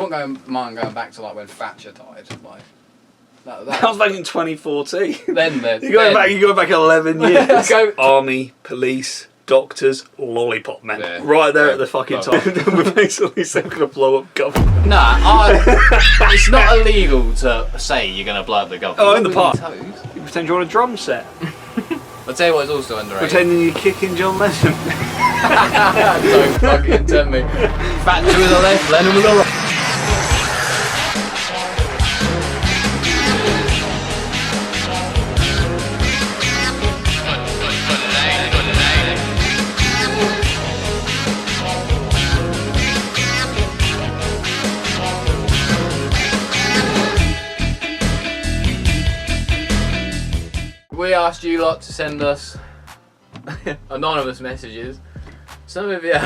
I wouldn't mind going back to like when Thatcher died. Like, that was back in 2014. You go back 11 years. Army, police, doctors, lollipop men. Yeah. Right there at the fucking top. We're basically saying we're going to blow up government. Nah, it's not illegal to say you're going to blow up the government. Oh, in the park. You pretend you're on a drum set. I'll tell you what is also underrated. Pretending you're kicking John Lennon. Don't fucking tempt me. Thatcher with the left, Lennon with the right. We asked you lot to send us anonymous messages. Some of you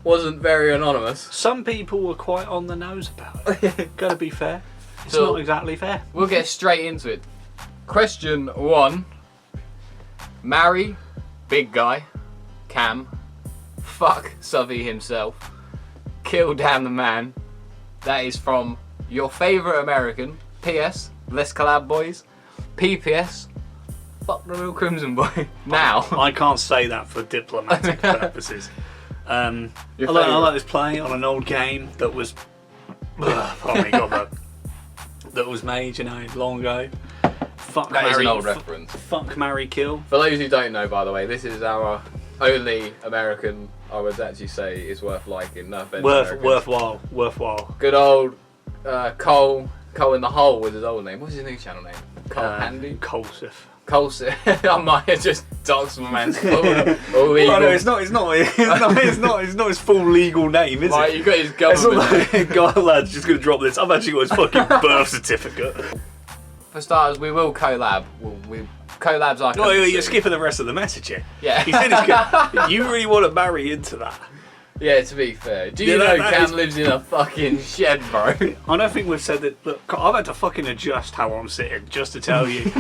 wasn't very anonymous. Some people were quite on the nose about it. Gotta be fair. It's not exactly fair. We'll get straight into it. Question 1. Marry big guy, Cam. Fuck Suvvy himself. Kill Dan the Man. That is from your favourite American. PS, less collab boys. PPS, fuck the real Crimson Boy. Now. I can't say that for diplomatic purposes. I like this play on an old game that was that was made, long ago. Fuck, that marry, is an old reference. Fuck, marry, kill. For those who don't know, by the way, this is our only American I would actually say is worth liking. No offense, worthwhile. Good old Cole in the Hole was his old name. What's his new channel name? Cole Handy? Colsif. I might have just doxed my man's full legal. Oh, no, it's not his full legal name, is it? You got his government. It's not like, God, lad's just going to drop this. I've actually got his fucking birth certificate. For starters, we will collab. Collabs are. No, you're skipping the rest of the message here. Yeah. He said you really want to marry into that. Yeah, to be fair. Do you know Cam lives in a fucking shed, bro? I don't think we've said that. Look, I've had to fucking adjust how I'm sitting just to tell you.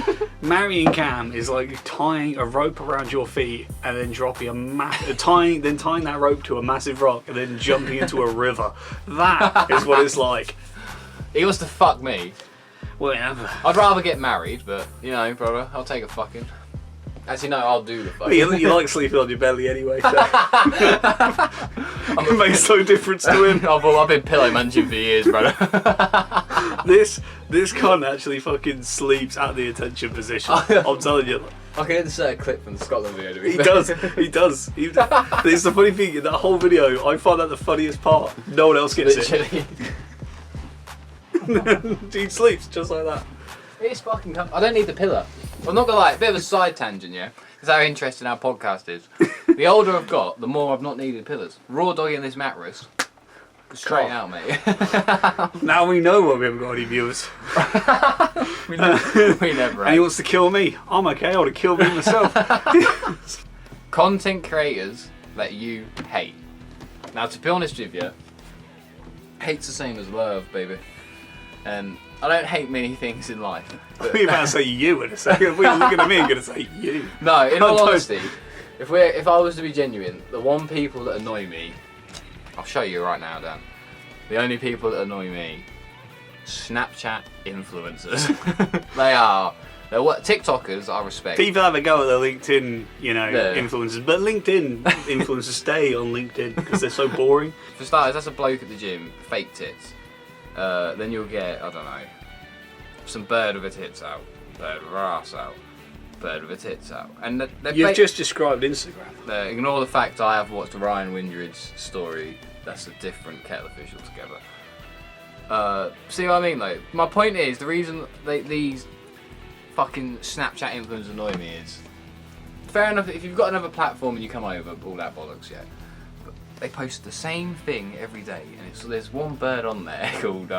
Marrying Cam is like tying a rope around your feet and then dropping tying that rope to a massive rock and then jumping into a river. That is what it's like. He wants to fuck me. Whatever. I'd rather get married, but brother, I'll take a fucking. Actually, no, I'll do the fucking. You like sleeping on your belly anyway, so. It makes no difference to him. I've been pillow munching for years, brother. This cunt actually fucking sleeps at the attention position. I'm telling you. I can insert a clip from the Scotland video. He does. It's the funny thing in that whole video. I find that the funniest part. No one else gets it. He sleeps just like that. It's fucking I don't need the pillow. I'm not gonna lie, a bit of a side tangent, yeah? Because how interesting our podcast is. The older I've got, the more I've not needed pillars. Raw dogging this mattress. Straight out, mate. Now we know why we haven't got any viewers. we never And he wants to kill me. I'm okay, I want to kill me myself. Content creators that you hate. Now, to be honest with you, hate's the same as love, baby. And I don't hate many things in life. We're about to say you in a second. We're looking at me and going to say you. No, in all honesty, if I was to be genuine, the one people that annoy me, I'll show you right now, Dan. The only people that annoy me, Snapchat influencers. They're what TikTokers I respect. People have a go at their LinkedIn, influencers, but LinkedIn influencers stay on LinkedIn because they're so boring. For starters, that's a bloke at the gym, fake tits. Then you'll get, I don't know, some bird with her tits out, bird with her ass out, bird with her tits out. And you've just described Instagram. Ignore the fact I have watched Ryan Windridge's story. That's a different kettle of fish altogether. See what I mean, though? My point is, the reason these fucking Snapchat influencers annoy me is, fair enough, if you've got another platform and you come over, all that bollocks, yeah. But they post the same thing every day, and there's one bird on there called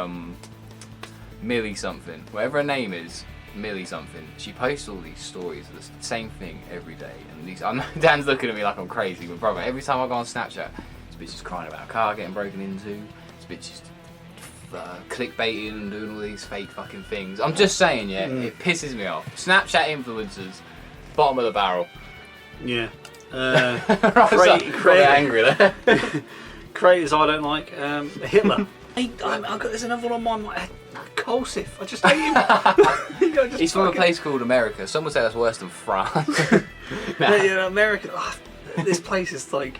Millie something, whatever her name is, Millie something. She posts all these stories of the same thing every day, and I know Dan's looking at me like I'm crazy, but brother, every time I go on Snapchat, this bitch is crying about a car getting broken into, this bitch is clickbaiting and doing all these fake fucking things. I'm just saying, yeah, it pisses me off. Snapchat influencers, bottom of the barrel. Yeah. Angry there. Creators I don't like. Hitler. There's another one on my Colsif. I just hate him. He's from a place called America. Some would say that's worse than France. Yeah, America. This place is like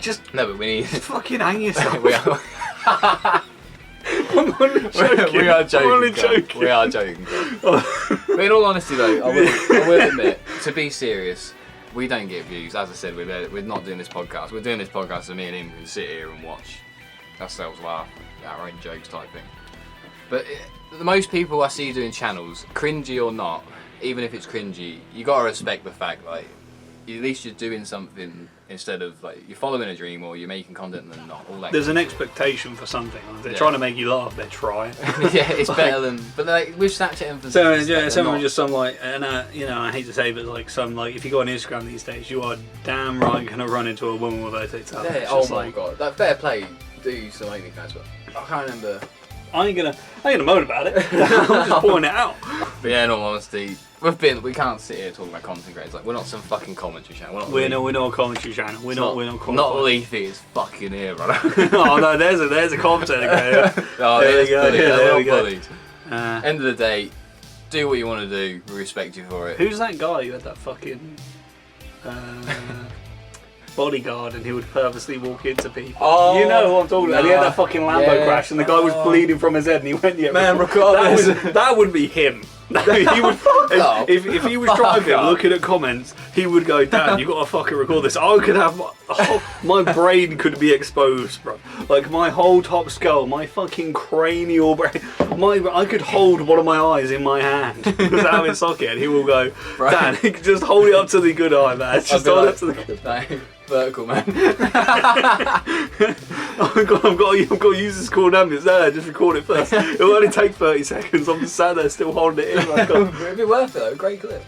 just no, but we need fucking hang yourself. we are. I'm only joking. We are joking. I'm only joking. We are joking. But in all honesty, though, I will admit, to be serious, we don't get views. As I said, we're not doing this podcast. We're doing this podcast so me and him can sit here and watch ourselves laugh at our own jokes type thing. But the most people I see doing channels, cringy or not, even if it's cringy, you gotta respect the fact, like, at least you're doing something instead of, like, you're following a dream or you're making content and not all that. There's an expectation for something. They're trying to make you laugh. They're trying. Yeah, it's better than. But like with Snapchat emphasis. So yeah, someone just some like, and I hate to say, but like some like, if you go on Instagram these days, you are damn right gonna run into a woman with her tits out. Yeah, oh my god, that fair play. Do some OnlyFans, but I can't remember. I ain't gonna moan about it. I'm just pointing it out. But yeah, in all honesty, we can't sit here talking about content creators. Like, we're not some fucking commentary channel. We're not a commentary channel. We're not Not Leafy is fucking here, brother. Oh no, there's a content creator. Oh, there we go. There we go. End of the day, do what you want to do. We respect you for it. Who's that guy who had that fucking bodyguard and he would purposely walk into people? Oh, you know what I'm talking about. He had that fucking Lambo crash and the guy was bleeding from his head and he went, yeah, man, record this. That would be him. He would, if he was driving, looking at comments, he would go, "Dan, you got to fucking record this." I could have my brain could be exposed, bro. Like my whole top skull, my fucking cranial brain. I could hold one of my eyes in my hand without having socket, and he will go, "Dan, just hold it up to the good eye, man. Just hold it up to the good." No, vertical, man. I've got to use this called ambulance. No, just record it first. It'll only take 30 seconds. I'm just sat there still holding it in. It'd be worth it though. Great clip.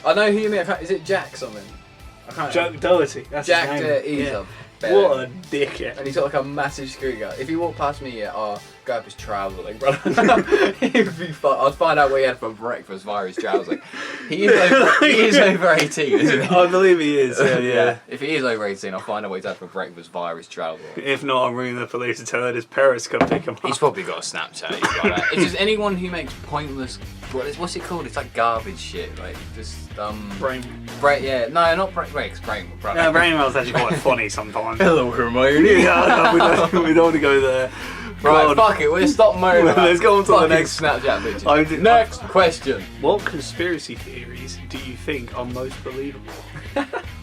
I know who you mean. Is it Jack something? I can't Jack Doherty. That's Jack his name. Doherty. What a dickhead. And he's got like a massive security guard. If he walked past me, I'll grab his trouser leg, brother. He'd be fun. I'd find out what he had for breakfast via his trouser leg. He is over 18, isn't he? I believe he is, yeah. If he is over 18, I'll find out what he's had for breakfast via his trouser leg. If not, I'm ringing the police to tell her his parents come pick him up. He's probably got a Snapchat. He's got that. It's just anyone who makes pointless. What's it called? It's like garbage shit. Like just brain. Yeah, no, not brain. Brain. No, brainwell's actually quite funny sometimes. Hello, Hermione. Yeah, we don't want to go there. Right, fuck it. We'll stop moaning. Let's go on to the next Snapchat picture. Next question. What conspiracy theories do you think are most believable?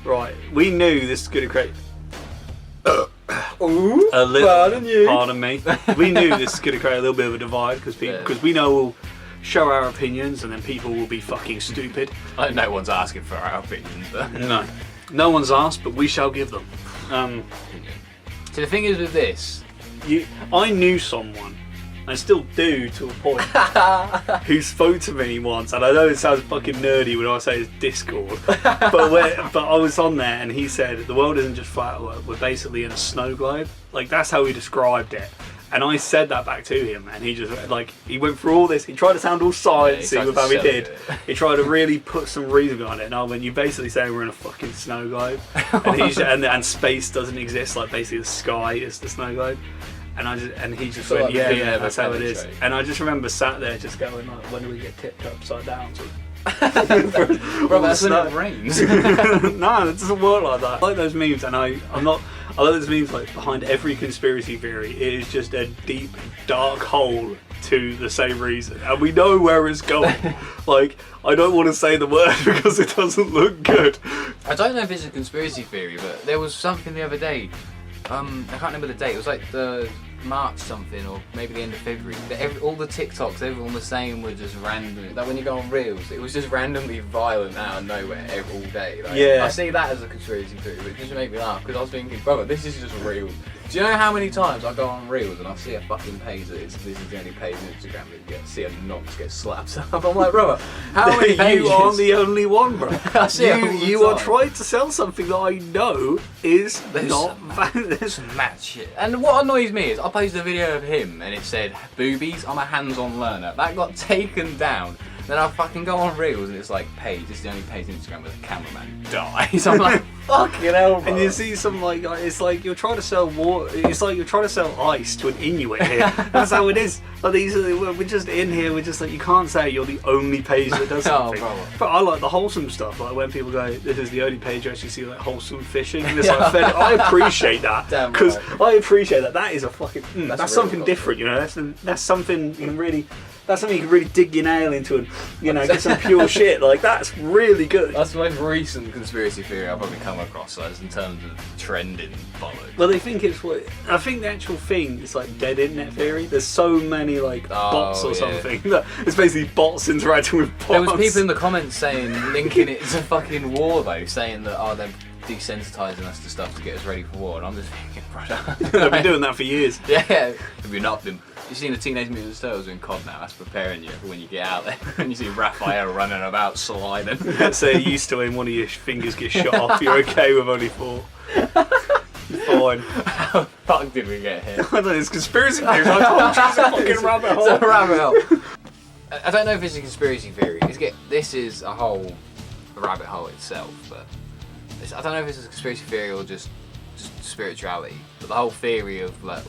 Right, we knew this is going to create. Ooh, a little, pardon me. We knew this is going to create a little bit of a divide because we know we'll show our opinions and then people will be fucking stupid. No one's asking for our opinions. But no one's asked, but we shall give them. So the thing is with this, I knew someone, I still do to a point, who spoke to me once, and I know it sounds fucking nerdy when I say it's Discord, but I was on there and he said the world isn't just flat, we're basically in a snow globe. Like that's how he described it. And I said that back to him, and he just he went through all this. He tried to sound all sciencey with how he did. He tried to really put some reason behind it. And I went, "You basically saying we're in a fucking snow globe, and space doesn't exist. Like basically the sky is the snow globe." And he just went, "Yeah, that's how it is." And I just remember sat there just going, like, "When do we get tipped upside down?" Bro, that's when it rains. No, it doesn't work like that. I like those memes, and I like those memes like behind every conspiracy theory. It is just a deep, dark hole to the same reason, and we know where it's going. Like, I don't want to say the word because it doesn't look good. I don't know if it's a conspiracy theory, but there was something the other day. I can't remember the date. It was like the March something, or maybe the end of February. All the TikToks everyone was saying were just random. Like when you go on Reels, it was just randomly violent out of nowhere all day. Like, I see that as a conspiracy theory, but it just made me laugh because I was thinking, brother, this is just real. Do you know how many times I go on Reels and I see a fucking page that this is the only page on Instagram that see a nonce get slapped up? I'm like, brother, how many pages? You aren't the only one, bro. I see you are trying to sell something that I know is not valid. There's some mad shit. And what annoys me is I posted a video of him and it said, "Boobies, I'm a hands-on learner." That got taken down Then I fucking go on Reels and it's like, Paige, this is the only page on Instagram where the cameraman dies. I'm like, fucking hell, bro. And you see some like it's like you're trying to sell water. It's like you're trying to sell ice to an Inuit here. That's how it is. Like we're just in here. We're just like, you can't say you're the only page that does something. But I like the wholesome stuff. Like when people go, this is the only page you actually see like wholesome fishing. And it's like, I appreciate that because I appreciate that. That is a fucking that's really something cool. Different. You know, that's something you can really. That's something you can really dig your nail into and, you know, get some pure shit. Like, that's really good. That's the most recent conspiracy theory I've probably come across, so in terms of trending bollocks. Well, they think it's what... I think the actual thing is, like, dead internet theory. There's so many, like, bots or something. It's basically bots interacting with bots. There was people in the comments saying, linking it to fucking war, though, saying that, they're desensitising us to stuff to get us ready for war. And I'm just thinking, brother... They've been doing that for years. Yeah, have you not been... You've seen the Teenage Mutant Ninja Turtles in COD now, that's preparing you for when you get out there and you see Raphael running about sliding. So you're used to when one of your fingers gets shot off, you're okay with only 4. Fine. How the fuck did we get here? I don't know, it's conspiracy theories. I told you it's a fucking rabbit hole. It's a rabbit hole. I don't know if it's a conspiracy theory. This is a whole rabbit hole itself, but I don't know if it's a conspiracy theory or just spirituality. But the whole theory of like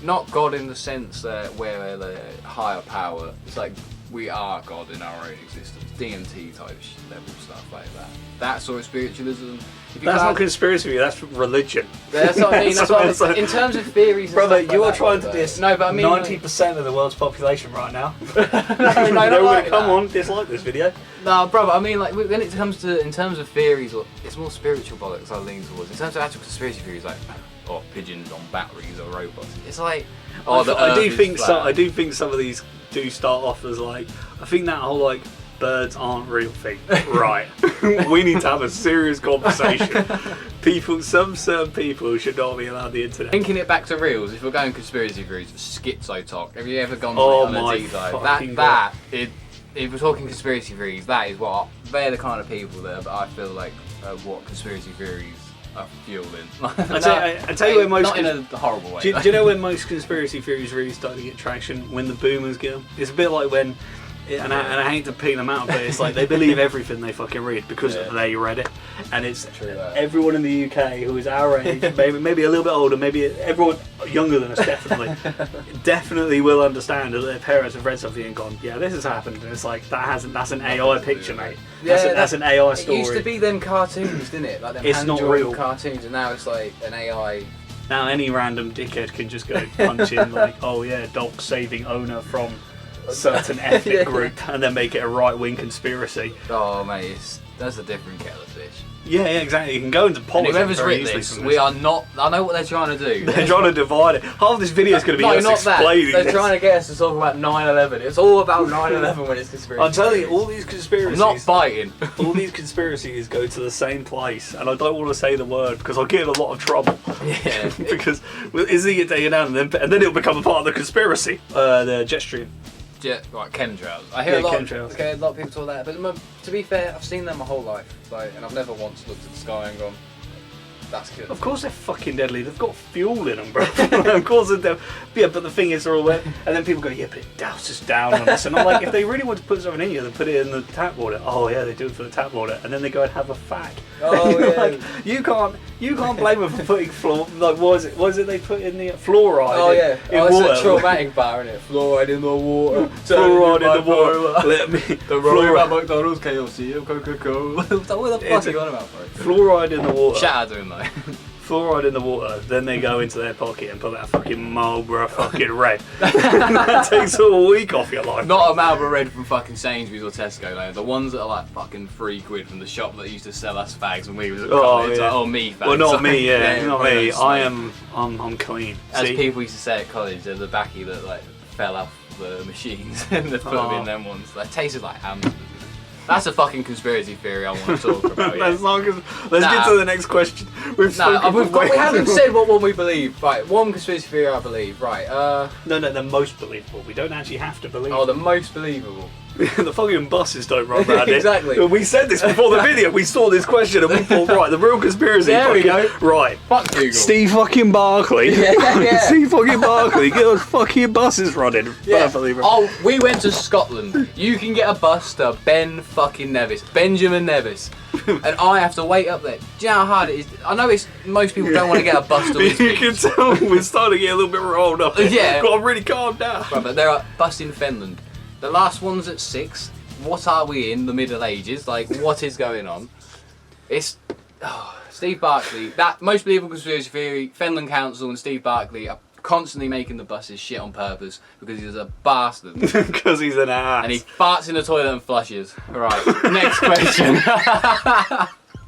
not God in the sense that we're the higher power. It's like we are God in our own existence. DMT type level stuff like that. That sort of spiritualism. That's not conspiracy theory, that's religion. That's what I mean. That's what I mean. In terms of theories, brother, and you are like trying to diss 90% of the world's population right now. Come on, dislike this video. No, brother. I mean, like when it comes to in terms of theories, it's more spiritual bollocks I lean towards. In terms of actual conspiracy theories, like pigeons on batteries or robots. It's like I do think some of these do start off as like I think that whole like birds aren't real thing. Right. We need to have a serious conversation. Some certain people should not be allowed the internet. Linking it back to Reels, if we're going conspiracy theories, schizo talk. Have you ever gone on a deep dive? If we're talking conspiracy theories, they're the kind of people that I feel like what conspiracy theories are fueling. I tell you where most not in a horrible way. Do you know when most conspiracy theories really start to get traction? When the boomers get them. It's a bit like when. And I hate to ping them out, but it's like they believe everything they fucking read because they read it, and it's everyone in the UK who is our age, maybe a little bit older, maybe everyone younger than us, definitely will understand that their parents have read something and gone, yeah, this has happened, and it's like that's an AI picture, mate. That's an AI story. It used to be them cartoons, didn't it? Like them it's not real cartoons, and now it's like an AI. Now any random dickhead can just go punch in like, oh yeah, dog saving owner from a certain ethnic group and then make it a right-wing conspiracy. Oh mate, that's a different kettle of fish. Yeah, exactly. You can go into politics. And whoever's written this, we are not. I know what they're trying to do. They're trying to divide it. Half this video is going to be us explaining They're trying to get us to talk about 9/11. It's all about 9/11 when it's conspiracy. I'm telling you, all these conspiracies. I'm not biting. All these conspiracies go to the same place, and I don't want to say the word because I'll get in a lot of trouble. Yeah. Because Izzy get taken down, and then it'll become a part of the conspiracy. The jet stream. Like chemtrails. I hear a lot of people talk about that, but to be fair, I've seen them my whole life, and I've never once looked at the sky and gone, that's good. Of course they're fucking deadly. They've got fuel in them, bro. Of course they're deadly. Yeah, but the thing is, they're all wet. And then people go, yeah, but it douses down on us. And I'm like, if they really want to put something in you, they put it in the tap water. Oh yeah, they do it for the tap water. And then they go and have a fag. Oh yeah. Like, you can't blame them for putting what was it they put in the fluoride? Oh yeah. In water. It's a traumatic bar, isn't it? Fluoride in the water. Fluoride in the water. Let me. The fluoride at McDonald's, KFC, Coca-Cola. What the fuck are you on about, bro? Fluoride in the water. Shout out to him though. Fluoride in the water, then they go into their pocket and pull out a fucking Marlboro fucking Red. That takes all a week off your life. Not a Marlboro Red from fucking Sainsbury's or Tesco, like the ones that are like fucking £3 from the shop that used to sell us fags when we was at college. Yeah. Like, me fags. Well, not me, not me. I'm clean. As people used to say at college, there's a backy that like fell off the machines and they put them in them ones. They tasted like hamburgers. That's a fucking conspiracy theory I want to talk about. Let's get to the next question. We haven't said what one we believe. Right, one conspiracy theory I believe. Right. No, the most believable. We don't actually have to believe. Oh, the most believable. The fucking buses don't run around it. Exactly. We said this before the video. We saw this question and we thought, right, the real conspiracy. There we go. Right. Fuck Google. Steve fucking Barclay. Yeah. Steve fucking Barclay. Get those fucking buses running. Perfectly right. Oh, we went to Scotland. You can get a bus to Benjamin Nevis. And I have to wait up there. Do you know how hard it is? I know most people don't want to get a bus to Lisbon. You can tell we're starting to get a little bit rolled up. Yeah. Got to really calm down. Right, but there are bus in Finland. The last one's at 6. What are we in? The Middle Ages? Like, what is going on? It's Steve Barclay. That most believable conspiracy theory. Finland Council and Steve Barclay are constantly making the buses shit on purpose because he's a bastard. Because he's an ass. And he farts in the toilet and flushes. Right, next question.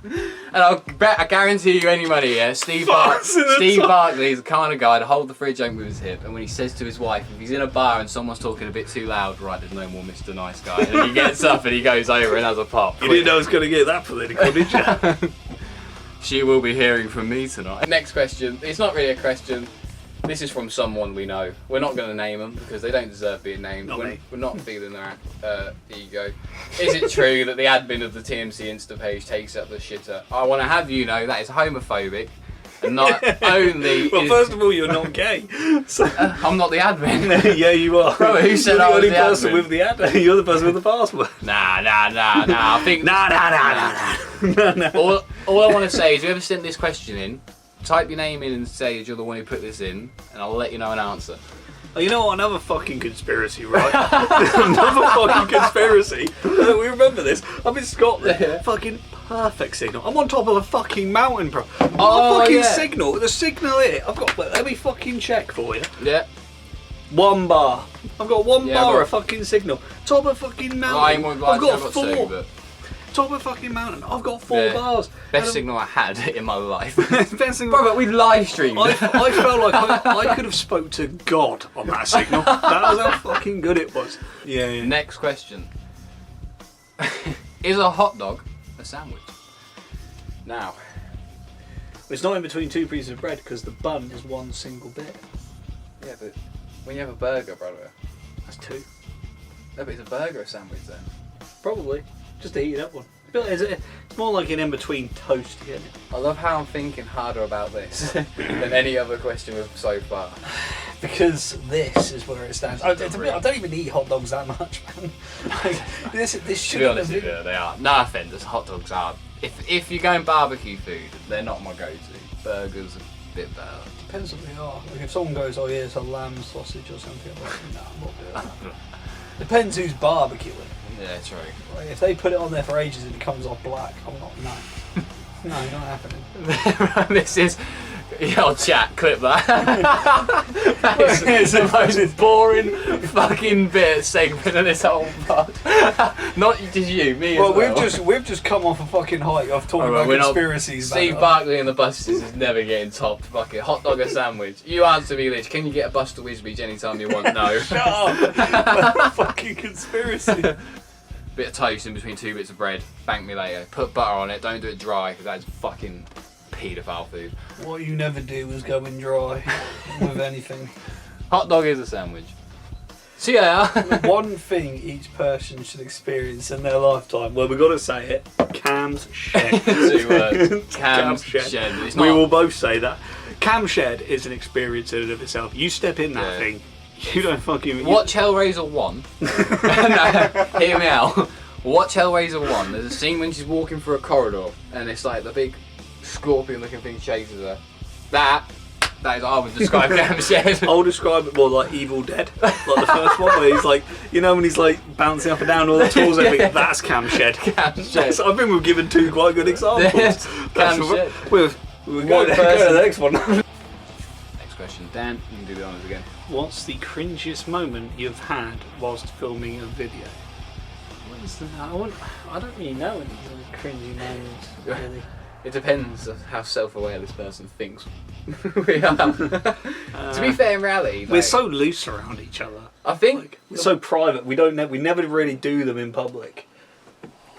And I guarantee you any money, yeah? Steve Barclay is the kind of guy to hold the fridge open with his hip, and when he says to his wife, if he's in a bar and someone's talking a bit too loud, right, there's no more Mr. Nice Guy, and he gets up and he goes over and has a pop. You didn't know it was going to get that political, did you? She will be hearing from me tonight. Next question. It's not really a question. This is from someone we know. We're not going to name them because they don't deserve being named. We're not feeling their ego. Is it true that the admin of the TMC Insta page takes up the shitter? I want to have you know that is homophobic. And not only. Well, first of all, you're not gay. So. I'm not the admin. Yeah, you are. Bro, who said I was the person admin? with the admin? You're the person with the password. Nah. I think. Nah. All I want to say is, you ever sent this question in? Type your name in and say that you're the one who put this in, and I'll let you know an answer. Oh, you know what? Another fucking conspiracy, right? Another fucking conspiracy. We remember this. I'm in Scotland. Yeah. Fucking perfect signal. I'm on top of a fucking mountain, bro. Oh, fucking yeah. signal. The signal here. I've got. Let me fucking check for you. Yeah. 1 bar. I've got 1 Yeah, bar but- of fucking signal. Top of fucking Lying mountain. with I've got I've 4. two, but Top of fucking mountain. I've got 4 Yeah. bars. best signal I had in my life. Best signal. Bro, but we live streamed. I felt like I could have spoke to God on that signal. That was how fucking good it was. Yeah. Next question. Is a hot dog a sandwich? Now. It's not in between 2 pieces of bread because the bun is 1 single bit. Yeah, but when you have a burger, brother. That's 2. No, but it's a burger a sandwich then. Probably. Just a heated up one. It's more like an in-between toast, isn't it? I love how I'm thinking harder about this than any other question we've so far. Because this is where it stands. I don't even eat hot dogs that much, man. Like, this To should be honest with you, they are. No offence, hot dogs are. If you're going barbecue food, they're not my go-to. Burgers are a bit better. Depends what they are. Like if someone goes, oh yeah, it's a lamb sausage or something, I'm like, no, I'm not doing that. Depends who's barbecuing. Yeah, true. Like, if they put it on there for ages and it comes off black, I'm not, no. No, not happening. This is. Yo, chat, clip that. That is the most boring fucking bit segment of this whole pod. Not just you, me as Well, well. we've just come off a fucking height of talking Alright, about we're not- conspiracies. Steve Barclay and the buses is never getting topped. Fucking hot dog or sandwich. You answer me, Lich. Can you get a bus to Wisbech anytime you want? No. Shut up! Fucking conspiracy. Bit of toast in between 2 bits of bread. Thank me later. Put butter on it. Don't do it dry because that's fucking paedophile food. What you never do is go in dry with anything. Hot dog is a sandwich. So yeah. One thing each person should experience in their lifetime. Well, we've got to say it. Cam's shed. 2 words. Cam's shed. It's not. We will both say that. Cam shed is an experience in and of itself. You step in that thing, you don't fucking. Watch Hellraiser 1. No, hear me out. Watch Hellraiser 1. There's a scene when she's walking through a corridor and it's like the big scorpion looking thing chases her. That is I would describe Cam shed. I'll describe it more like Evil Dead, like the first one where he's like, you know, when he's like bouncing up and down all the tools and everything. That's Cam shed. Cam shed. So I think we've given 2 quite good examples. Cam shed. We'll go to the next one. Next question. Dan, you can do the honours again. What's the cringiest moment you've had whilst filming a video? What is that? I don't really know any cringy moments, really. It depends on how self-aware this person thinks we are. To be fair, in reality, We're so loose around each other. I think Like, we're so private. We never really do them in public.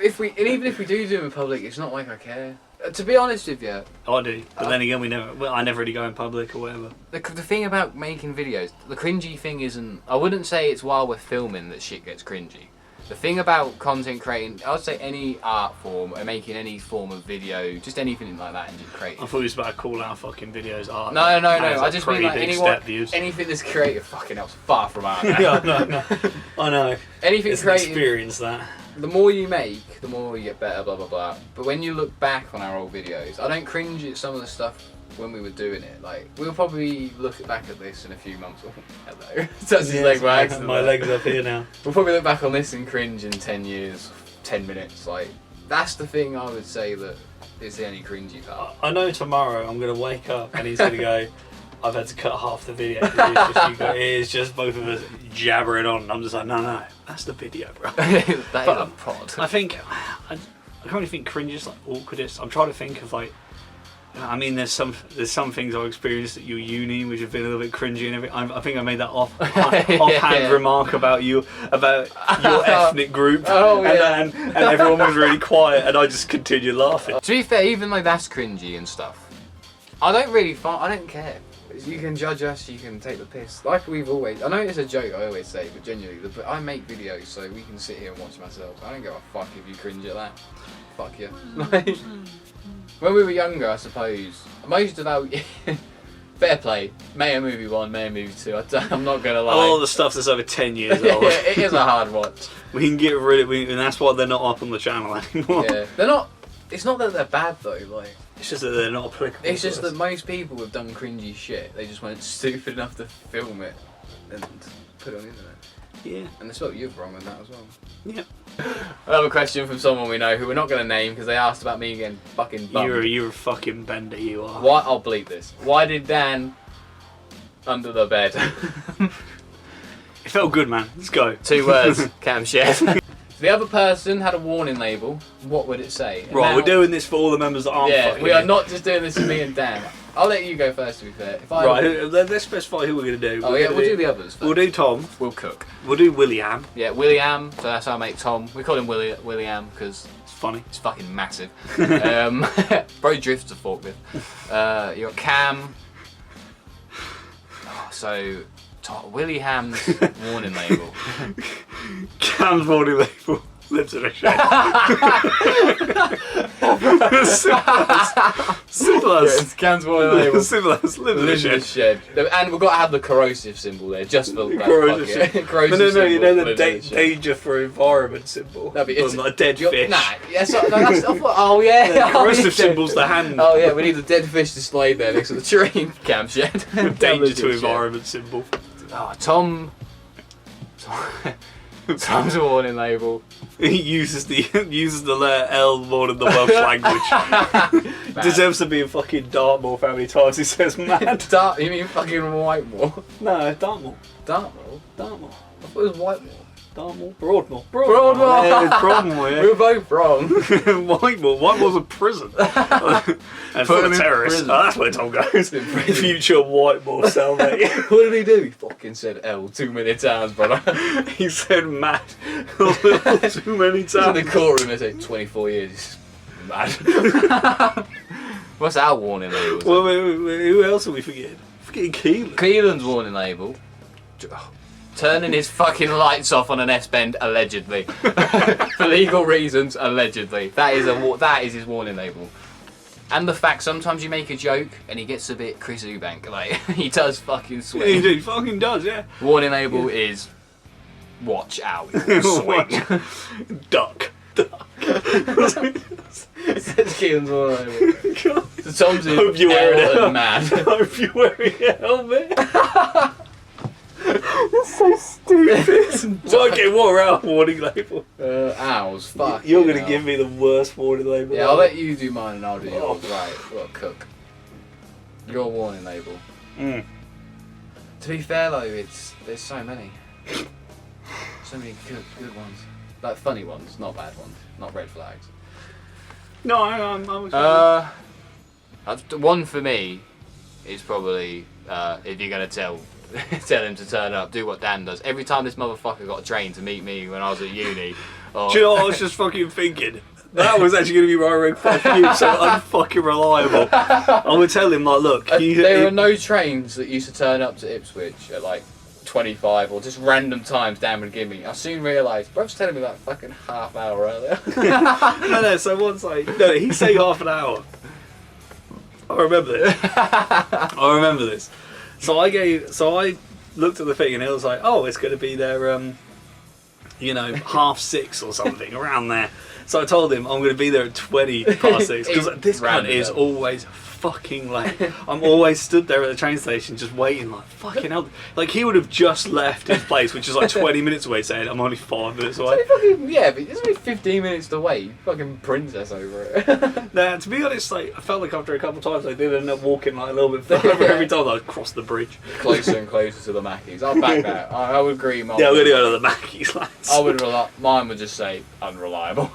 even if we do them in public, it's not like I care. To be honest with you, I do, but then again, I never really go in public or whatever. the thing about making videos, the cringy thing isn't. I wouldn't say it's while we're filming that shit gets cringy. The thing about content creating, I would say any art form, or making any form of video, just anything like that, and just creating. I thought you was about to call out fucking videos art. No. I just mean like views. anything that's creative. Fucking hell's far from art. Now. Yeah, I know. Anything It's creative. experience that. The more you make, the more you get better. Blah blah blah. But when you look back on our old videos, I don't cringe at some of the stuff when we were doing it. Like we'll probably look back at this in a few months. Oh, hello. Touch his leg by accident. My leg's up here now. We'll probably look back on this and cringe in 10 years, 10 minutes. Like that's the thing I would say that is the only cringy part. I know tomorrow I'm going to wake up and he's going to go, I've had to cut half the video. It is just both of us jabbering on. And I'm just like, no, that's the video, bro. That is a pod. I think, I can't really think cringe is like awkwardest. I'm trying to think of like, I mean, there's some things I've experienced at your uni which have been a little bit cringy and everything. I think I made that offhand remark about your ethnic group, and everyone was really quiet, and I just continued laughing. To be fair, even like that's cringy and stuff. I don't care. You can judge us, you can take the piss. Like we've always, I know it's a joke I always say, but genuinely, I make videos so we can sit here and watch myself. I don't give a fuck if you cringe at that. Fuck you. Like, when we were younger, I suppose, most of our... Fair play. Mayor Movie 1, Mayor Movie 2, I'm not going to lie. All the stuff that's over 10 years old. It is a hard watch. We can get rid of it, and that's why they're not up on the channel anymore. Yeah, they're not... It's not that they're bad though, like... It's just that they're not applicable. It's just that most people have done cringy shit. They just weren't stupid enough to film it and put it on the internet. Yeah. And that's what you're wrong on that as well. Yeah. Another question from someone we know who we're not going to name because they asked about me getting fucking bummed. You're a fucking bender, you are. Why? I'll bleep this. Why did Dan under the bed? It felt good, man. Let's go. 2 words. Cam chef. If the other person had a warning label, what would it say? And Right, now, we're doing this for all the members that aren't fucking we are here. not just doing this for me and Dan. I'll let you go first, to be fair. Right, let's specify who we're going to do. Oh, yeah, we'll do the others first. We'll do Tom. We'll cook. We'll do William. Yeah, William. So that's our mate Tom. We call him William because It's funny. he's fucking massive. Bro drifts a forklift. You got Cam. Oh, so Willie Ham's warning label. Cam's body label. Lives in a shed. Simple as. It's Cam's warning label. Simple as. Lives in a shed. And we've got to have the corrosive symbol there, just for that. Corrosive Corrosive No, symbol you know the living in a shed. danger for environment symbol. No, but it's not a dead fish. Nah, yes, no, that's, oh yeah. The corrosive symbol's the hand. Oh yeah, we need the dead fish displayed there next to the tree. Cam shed. Danger to environment symbol. Oh, Tom's a warning label. He uses the letter L more than the Welsh language. Deserves to be in fucking Dartmoor how many times he says mad. You mean fucking Whitemore? No, Dartmoor. Dartmoor? Dartmoor. I thought it was Whitemore. Dartmoor. Broadmoor. Broadmoor! Yeah, it's Broadmoor, yeah. We were both wrong. Whitemoor's a prison. And for the terrorists. Oh, that's where Tom goes. Future Whitemore cellmate. What did he do? He fucking said L too many times, brother. He said mad too many times. In the courtroom, they say 24 years. Mad. What's our warning label? Well, who else are we forgetting? Forgetting Keelan. Keelan's warning label. Turning his fucking lights off on an S-bend, allegedly. For legal reasons, allegedly. That is his warning label. And the fact sometimes you make a joke and he gets a bit Chris Eubank, like he does fucking swing. He fucking does, yeah. Warning label is watch out, swing. Duck. That's Keelan's warning label. So Tom's in Hope you're wearing L a and mad. Hope you're wearing a helmet. That's so stupid. Okay, what are our warning label? Ours, fuck. You're going to give me the worst warning label. Yeah, I'll let you do mine and I'll do yours. Right, we've got to cook. Your warning label. To be fair though, there's so many. So many good ones. Like funny ones, not bad ones. Not red flags. No, I'm one for me is probably if you're going to tell him to turn up, do what Dan does. Every time this motherfucker got a train to meet me when I was at uni. Do you know what I was just fucking thinking? That was actually going to be my red flag for you, so unfucking reliable. I would tell him, like, look... there are no trains that used to turn up to Ipswich at, like, 25 or just random times Dan would give me. I soon realised, bruv was telling me like fucking half hour earlier. No, so once he'd say half an hour. I remember this. So I looked at the thing and it was like, oh, it's going to be there, 6:30 or something, around there. So I told him I'm going to be there at 20 past 6 because this cunt is always fucking late. I'm always stood there at the train station just waiting, like fucking hell. Like he would have just left his place, which is like 20 minutes away, saying I'm only 5 minutes away. But it's only 15 minutes to wait. Fucking princess over it. Nah, to be honest, like I felt like after a couple of times I did end up walking like a little bit further every time I'd cross the bridge. Closer and closer to the Mackies. I'll back that. I would agree. Yeah, I'm gonna go to the Mackies, lads. Mine would just say unreliable.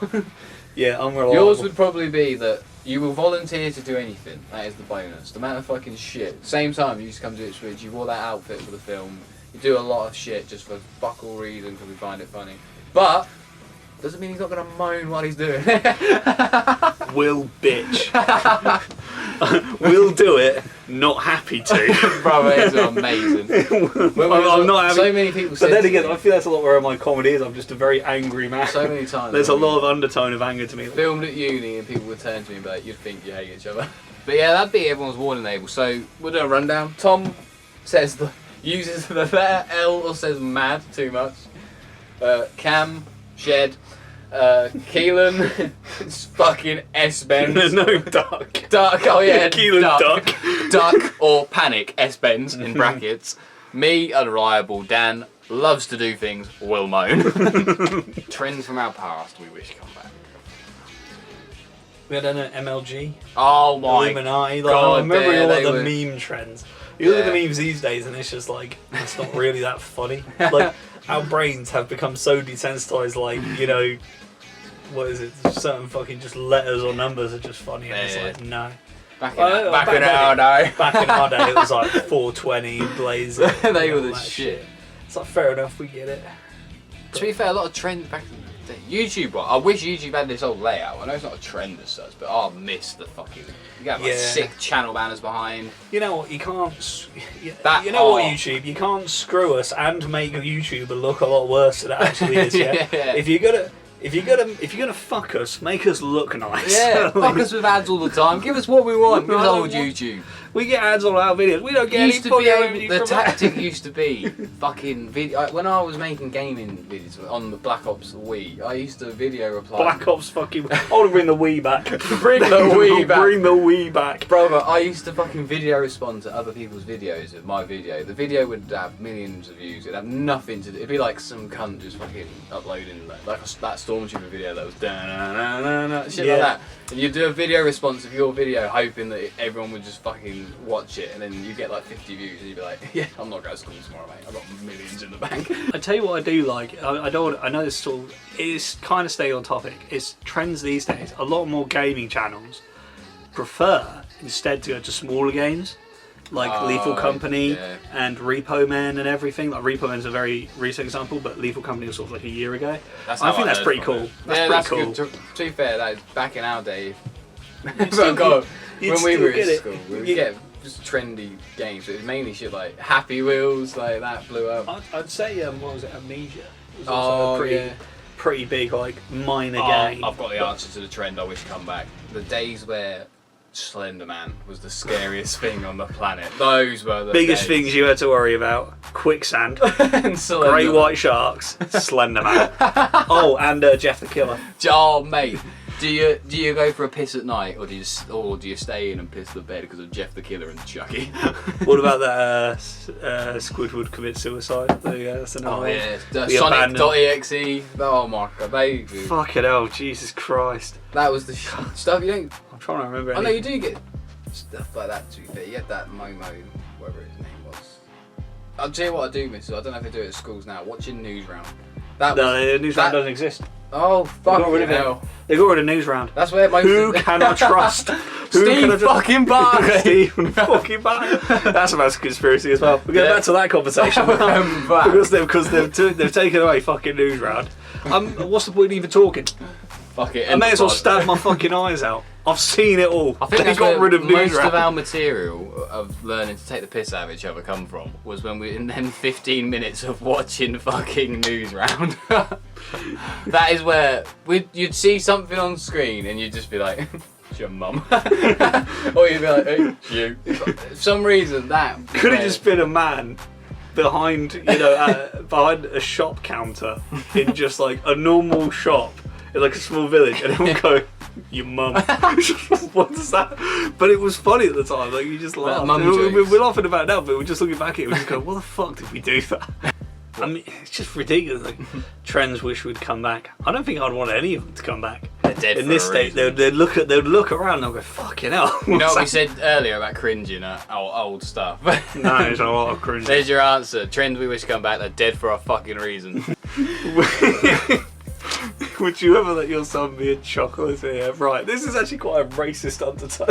Yeah, unreliable. Yours would probably be that you will volunteer to do anything. That is the bonus. The amount of fucking shit. Same time you used to come to Ipswich, you wore that outfit for the film. You do a lot of shit just for fuck all reason because we find it funny. But doesn't mean he's not gonna moan while he's doing it. Will bitch. Will do it. Not happy to. Bro, it's amazing. I'm not happy. So many people said. But then again, I feel that's a lot where my comedy is. I'm just a very angry man. So many times. There's a lot of undertone of anger to me. Filmed at uni and people would turn to me and be like, you'd think you hate each other. But yeah, that'd be everyone's warning label. So we'll do a rundown. Tom says uses the letter L or says mad too much. Cam, Shed. Keelan, it's fucking S-Bends. There's no duck. Duck, oh yeah. Keelan duck. Duck or panic, S-Bends in brackets. Me, unreliable. Dan, loves to do things, will moan. Trends from our past we wish come back. We had an MLG. Oh my Illuminati. God, I remember all they the were... meme trends. You look at the memes these days and it's just like, it's not really that funny. Like, our brains have become so desensitized, like, what is it? Certain fucking just letters or numbers are just funny, and it's like, no. Back in our day. Back in our day, it was like 420, Blazer. They were the shit. It's like, fair enough, we get it. To be fair, a lot of trends back in the day. YouTube, I wish YouTube had this old layout. I know it's not a trend as such, but I miss the fucking. You got like sick channel banners behind. You know what? You can't. What, YouTube? You can't screw us and make YouTube look a lot worse than it actually is. Yeah. If you're gonna fuck us, make us look nice. Yeah, fuck us with ads all the time. Give us what we want. Give us old YouTube. We get ads on our videos. We don't get any fucking revenue from the tactic used to be fucking video. When I was making gaming videos on the Black Ops Wii, I used to video reply. Black Ops fucking. I want to bring the Wii back. Bring the Wii back. Bring the Wii back. Brother, I used to fucking video respond to other people's videos of my video. The video would have millions of views. It'd have nothing to do. It'd be like some cunt just fucking uploading that Stormtrooper video that was shit like that. And you do a video response of your video, hoping that everyone would just fucking watch it, and then you get like 50 views, and you'd be like, "Yeah, I'm not going to school tomorrow, mate. I've got millions in the bank." I tell you what I do like. I don't. I know this sort of is kind of stay on topic. It's trends these days. A lot more gaming channels prefer instead to go to smaller games. Like Lethal Company and Repo Man and everything. Like Repo Man's a very recent example, but Lethal Company was sort of like a year ago. I think that's pretty cool. That's pretty cool. To be fair, that is back in our day. When we were in school, we would get just trendy games. It was mainly shit like Happy Wheels, like that blew up. I'd say what was it, Amnesia? It was also a pretty big like minor game. I've got the answer to the trend I wish come back. The days where Slender Man was the scariest thing on the planet. Those were the biggest things you had to worry about. Quicksand, and great white sharks, Slender Man. And Jeff the Killer. Oh mate, do you go for a piss at night, or do you stay in and piss the bed because of Jeff the Killer and Chucky? What about that Squidward commit suicide? That's another one. The Sonic.exe. Oh my god, baby. Fucking hell, Jesus Christ. That was the stuff you don't. I'm trying to remember. I know you do get stuff like that. To be fair, you had that Momo, whatever his name was. I'll tell you what I do miss. I don't know if they do it at schools now. Watching News Round. The News Round doesn't exist. Oh fuck! They got rid of News Round. That's where most. Who can I trust? Steve fucking Barclay. Stephen fucking Barclay. That's about conspiracy as well. We'll get back to that conversation because they've taken away fucking News Round. What's the point of even talking? Fuck it. I may as well pod. stab my fucking eyes out. I've seen it all. I think they that's got where rid of most Newsround. of our material of learning to take the piss out of each other come from was when we in them 15 minutes of watching fucking Newsround. That is where you'd see something on screen and you'd just be like, "It's your mum," or you'd be like, "Hey, it's you." For some reason that Could have just been a man behind, behind a shop counter in just like a normal shop in like a small village, and everyone go, "Your mum." What's that? But it was funny at the time. Like you just laughed. mum We're laughing about it now, but we're just looking back at it. We just go, "What the fuck did we do that?" I mean, it's just ridiculous. Like trends wish would come back. I don't think I'd want any of them to come back. They're dead In for this a state, reason. they'd look around and they'll go, "Fucking hell." You know what's what we that?" said earlier about cringing at old stuff? No, there's a lot of cringe. There's your answer. Trends we wish to come back. They're dead for a fucking reason. Would you ever let your son be a chocolatier? Right, this is actually quite a racist undertone.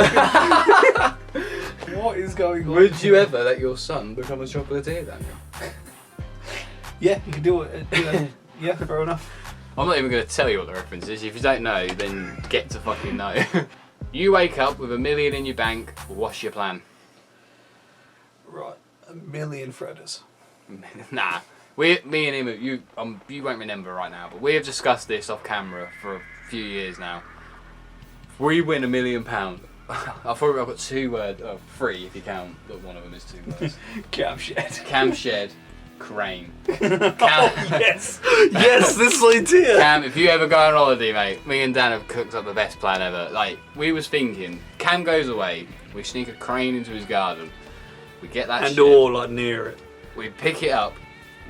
What is going on? Would you ever let your son become a chocolatier, Daniel? Yeah, you can do it. Yeah, fair enough. I'm not even going to tell you what the reference is. If you don't know, then get to fucking know. You wake up with $1 million in your bank. What's your plan? Right, 1 million Fredders. Nah. Me and him, you won't remember right now, but we have discussed this off camera for a few years now. If we win £1 million, I've got 2 words, 3 if you count, but one of them is 2 words. Cam shed. Cam shed, crane. Yes, yes, this idea. Cam, if you ever go on holiday, mate, me and Dan have cooked up the best plan ever. Like, we was thinking, Cam goes away, we sneak a crane into his garden, we get that And shit, all like near it. we pick it up,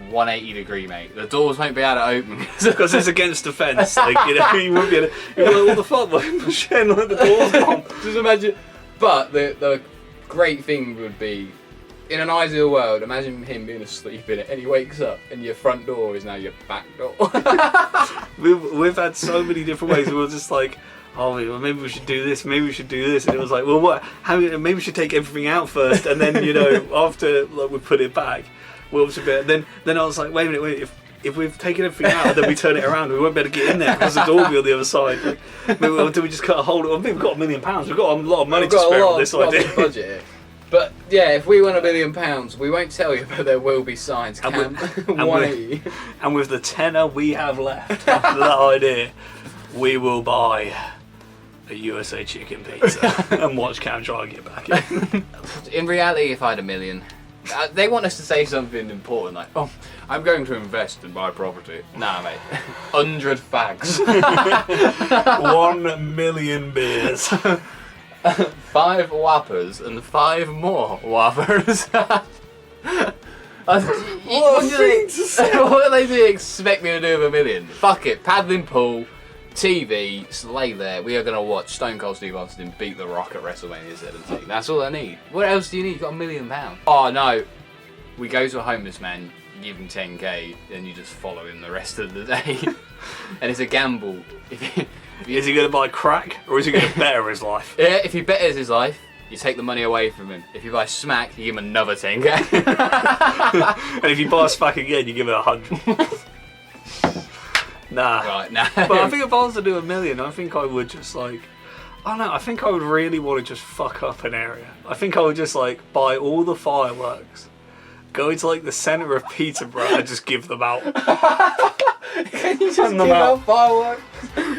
180 degree, mate. The doors won't be able to open. Because it's against the fence. Like, you wouldn't be able to. You're like, what the fuck? Like, shed like the door's gone. Just imagine. But the great thing would be, in an ideal world, imagine him being asleep in it and he wakes up and your front door is now your back door. We've had so many different ways. We were just like, oh, well, maybe we should do this, maybe we should do this. And it was like, well, what? Maybe we should take everything out first, and then, after like, we put it back, we'll then I was like, wait a minute, if we've taken everything out and then we turn it around, we won't be able to get in there because the door will be on the other side. Like, maybe, do we just cut a hold? I think we've got £1 million. We've got a lot of money to spare on this idea. We've got a budget here. But yeah, if we won £1 million, we won't tell you, but there will be signs. Cam, 180. And with the tenner we have left after that idea, we will buy a USA chicken pizza and watch Cam try and get back in. In reality, if I had $1 million, they want us to say something important like, "Oh, I'm going to invest in my property." Nah, mate. 100 fags. 1 million beers. 5 whoppers and 5 more whoppers. What do they expect me to do with $1 million? Fuck it, paddling pool, TV, lay there. We are going to watch Stone Cold Steve Austin beat The Rock at WrestleMania 17. That's all I need. What else do you need? You've got £1 million. Oh no, we go to a homeless man, give him 10k, then you just follow him the rest of the day. And it's a gamble. Is he going to buy crack or is he going to better his life? Yeah, if he betters his life, you take the money away from him. If you buy smack, you give him another 10k. And if you buy us back again, you give it 100. Nah. Right, nah. But I think if I was to do $1 million, I think I would just like, I don't know, I think I would really want to just fuck up an area. I think I would just like buy all the fireworks, go into like the centre of Peterborough and just give them out. Can you just Hand them give out. out fireworks?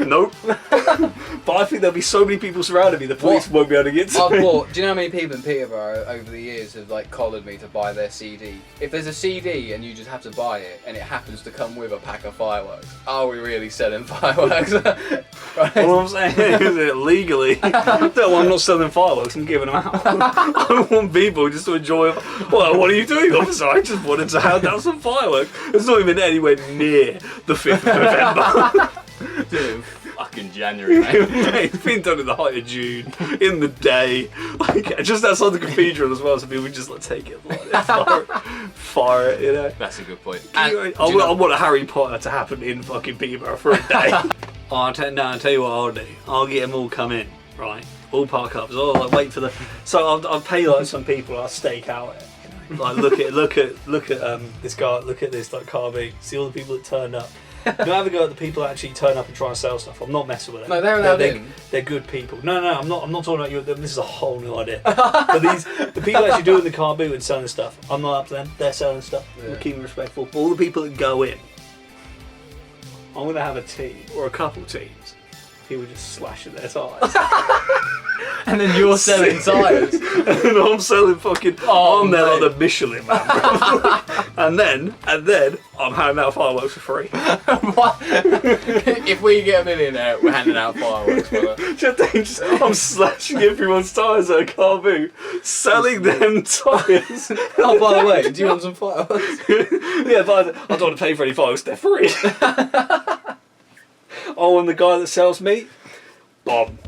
Nope. But I think there'll be so many people surrounding me, the police won't be able to get to me. I've bought. Do you know how many people in Peterborough over the years have like collared me to buy their CD? If there's a CD and you just have to buy it, and it happens to come with a pack of fireworks, are we really selling fireworks? Right. All I'm saying is that legally, no, I'm not selling fireworks, I'm giving them out. I want people just to enjoy it. Well, what are you doing, officer? I just wanted to hand out some fireworks. It's not even anywhere near the 5th of November. Dude, fucking January, mate. Mate, it's been done in the height of June, in the day, like just outside the cathedral as well, so people just like take it, like, fire it, you know. That's a good point. I want a Harry Potter to happen in fucking Peterborough for a day. I'll tell you what I'll do. I'll get them all come in, right? All park up. So I'll like, wait for the. So I'll pay like some people. I'll stake out it. You know? Like look at this guy. Look at this like carving. See all the people that turned up. No, have a go at the people that actually turn up and try and sell stuff. I'm not messing with it. No, they're allowed in. They're good people. No, I'm not talking about you. This is a whole new idea. But the people actually doing the car boot and selling stuff, I'm not up to them. They're selling stuff. Yeah. I'm keeping respectful. All the people that go in, I'm going to have a team or a couple teams. He would just slash at their tyres. And then you're selling tyres. And I'm selling fucking. I'm there like the Michelin man, bro. and then I'm handing out fireworks for free. What? If we get a millionaire, we're handing out fireworks, brother. I'm slashing everyone's tyres at a car boot, selling them tyres. Oh, by the way, do you want some fireworks? Yeah, but I don't want to pay for any fireworks, they're free. Oh, and the guy that sells meat? Bomb.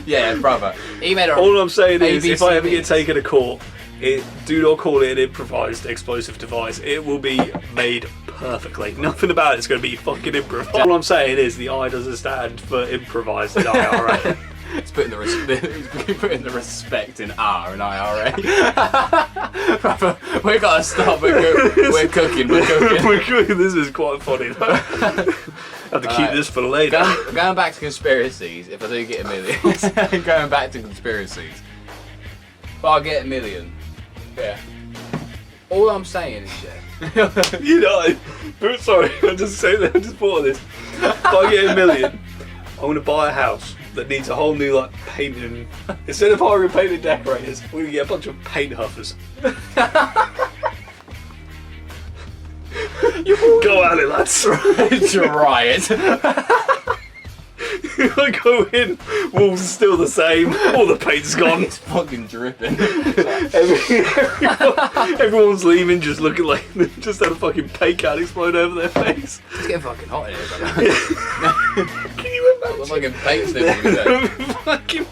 Yeah, brother. He made All I'm saying is, if I ever ABC get taken to court, do not call it an improvised explosive device. It will be made perfectly. Nothing about it's going to be fucking improvised. All I'm saying is the I doesn't stand for improvised in IRA. He's putting the respect in R and IRA. Brother, we gotta stop. We're cooking. We're cooking. This is quite funny. I have to keep this for later. Going back to conspiracies, if I do get a million. Going back to conspiracies. If I get a million, yeah. All I'm saying is, yeah. You know, sorry, I just thought of this. If I get a million, I'm gonna buy a house that needs a whole new like painting. Instead of hiring painting decorators, we're gonna get a bunch of paint huffers. Go at it, lads. Try it. I go in, walls are still the same, all the paint's gone. It's fucking dripping. Everyone's leaving, just looking like they just had a fucking paint can explode over their face. It's getting fucking hot in here, brother. Can you imagine? The fucking paint's there. Fucking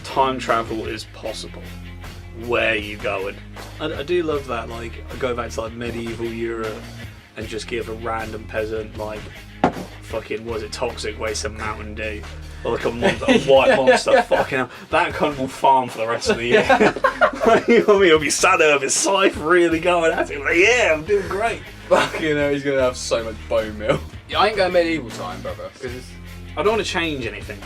time travel is possible. Where are you going? I do love that. Like, I go back to like medieval Europe and just give a random peasant like fucking, was it toxic waste some Mountain Dew or like a white monster. Fucking hell, that cunt will farm for the rest of the year. Like, you know what I mean? He'll be sat there with his scythe really going at it. Like, yeah, I'm doing great. Fucking hell, he's gonna have so much bone meal. Yeah, I ain't going medieval time, brother. I don't want to change anything.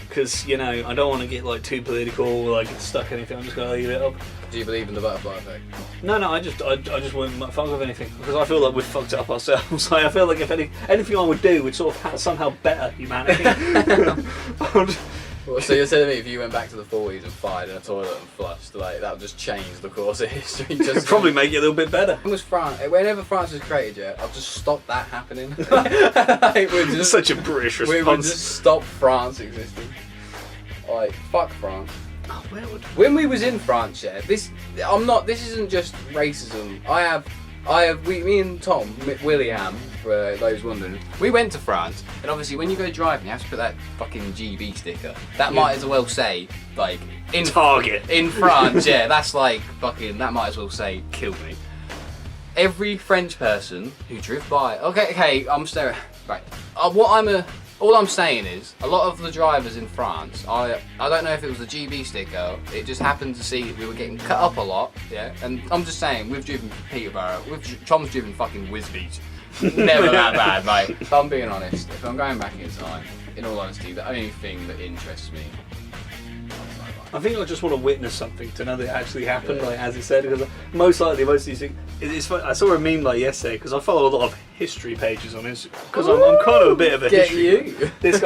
Because, you know, I don't want to get like too political or like get stuck in anything. I'm just going to leave it up. Do you believe in the butterfly effect? No, I just wouldn't fuck with anything because I feel like we've fucked it up ourselves. Like, I feel like if anything I would do would sort of somehow better humanity. Well, so you're telling me if you went back to the 40s and fired in a toilet and flushed, like that would just change the course of history? It'd probably make it a little bit better. Whenever France was created, yeah, I'll just stop that happening. Like, It's such a British response. We would just stop France existing. Like, fuck France. Oh, where would... When we was in France, yeah, this isn't just racism. Me and Tom, William, for those wondering, we went to France, and obviously when you go driving, you have to put that fucking GB sticker. That might as well say, like, in Target. In France, yeah, that's like, fucking, that might as well say, kill me. Every French person who drove by, okay, I'm staring, right, all I'm saying is, a lot of the drivers in France, I don't know if it was the GB sticker, it just happened to see we were getting cut up a lot, yeah, and I'm just saying, we've driven Peterborough, Tom's driven fucking Wisbeach, never that bad, mate. If I'm being honest, if I'm going back in time, in all honesty, the only thing that interests me, I think I just want to witness something to know that it actually happened, like as it said, because most likely most of these things. It's funny, I saw a meme like yesterday because I follow a lot of history pages on Instagram because I'm kind of a bit of a history. You. This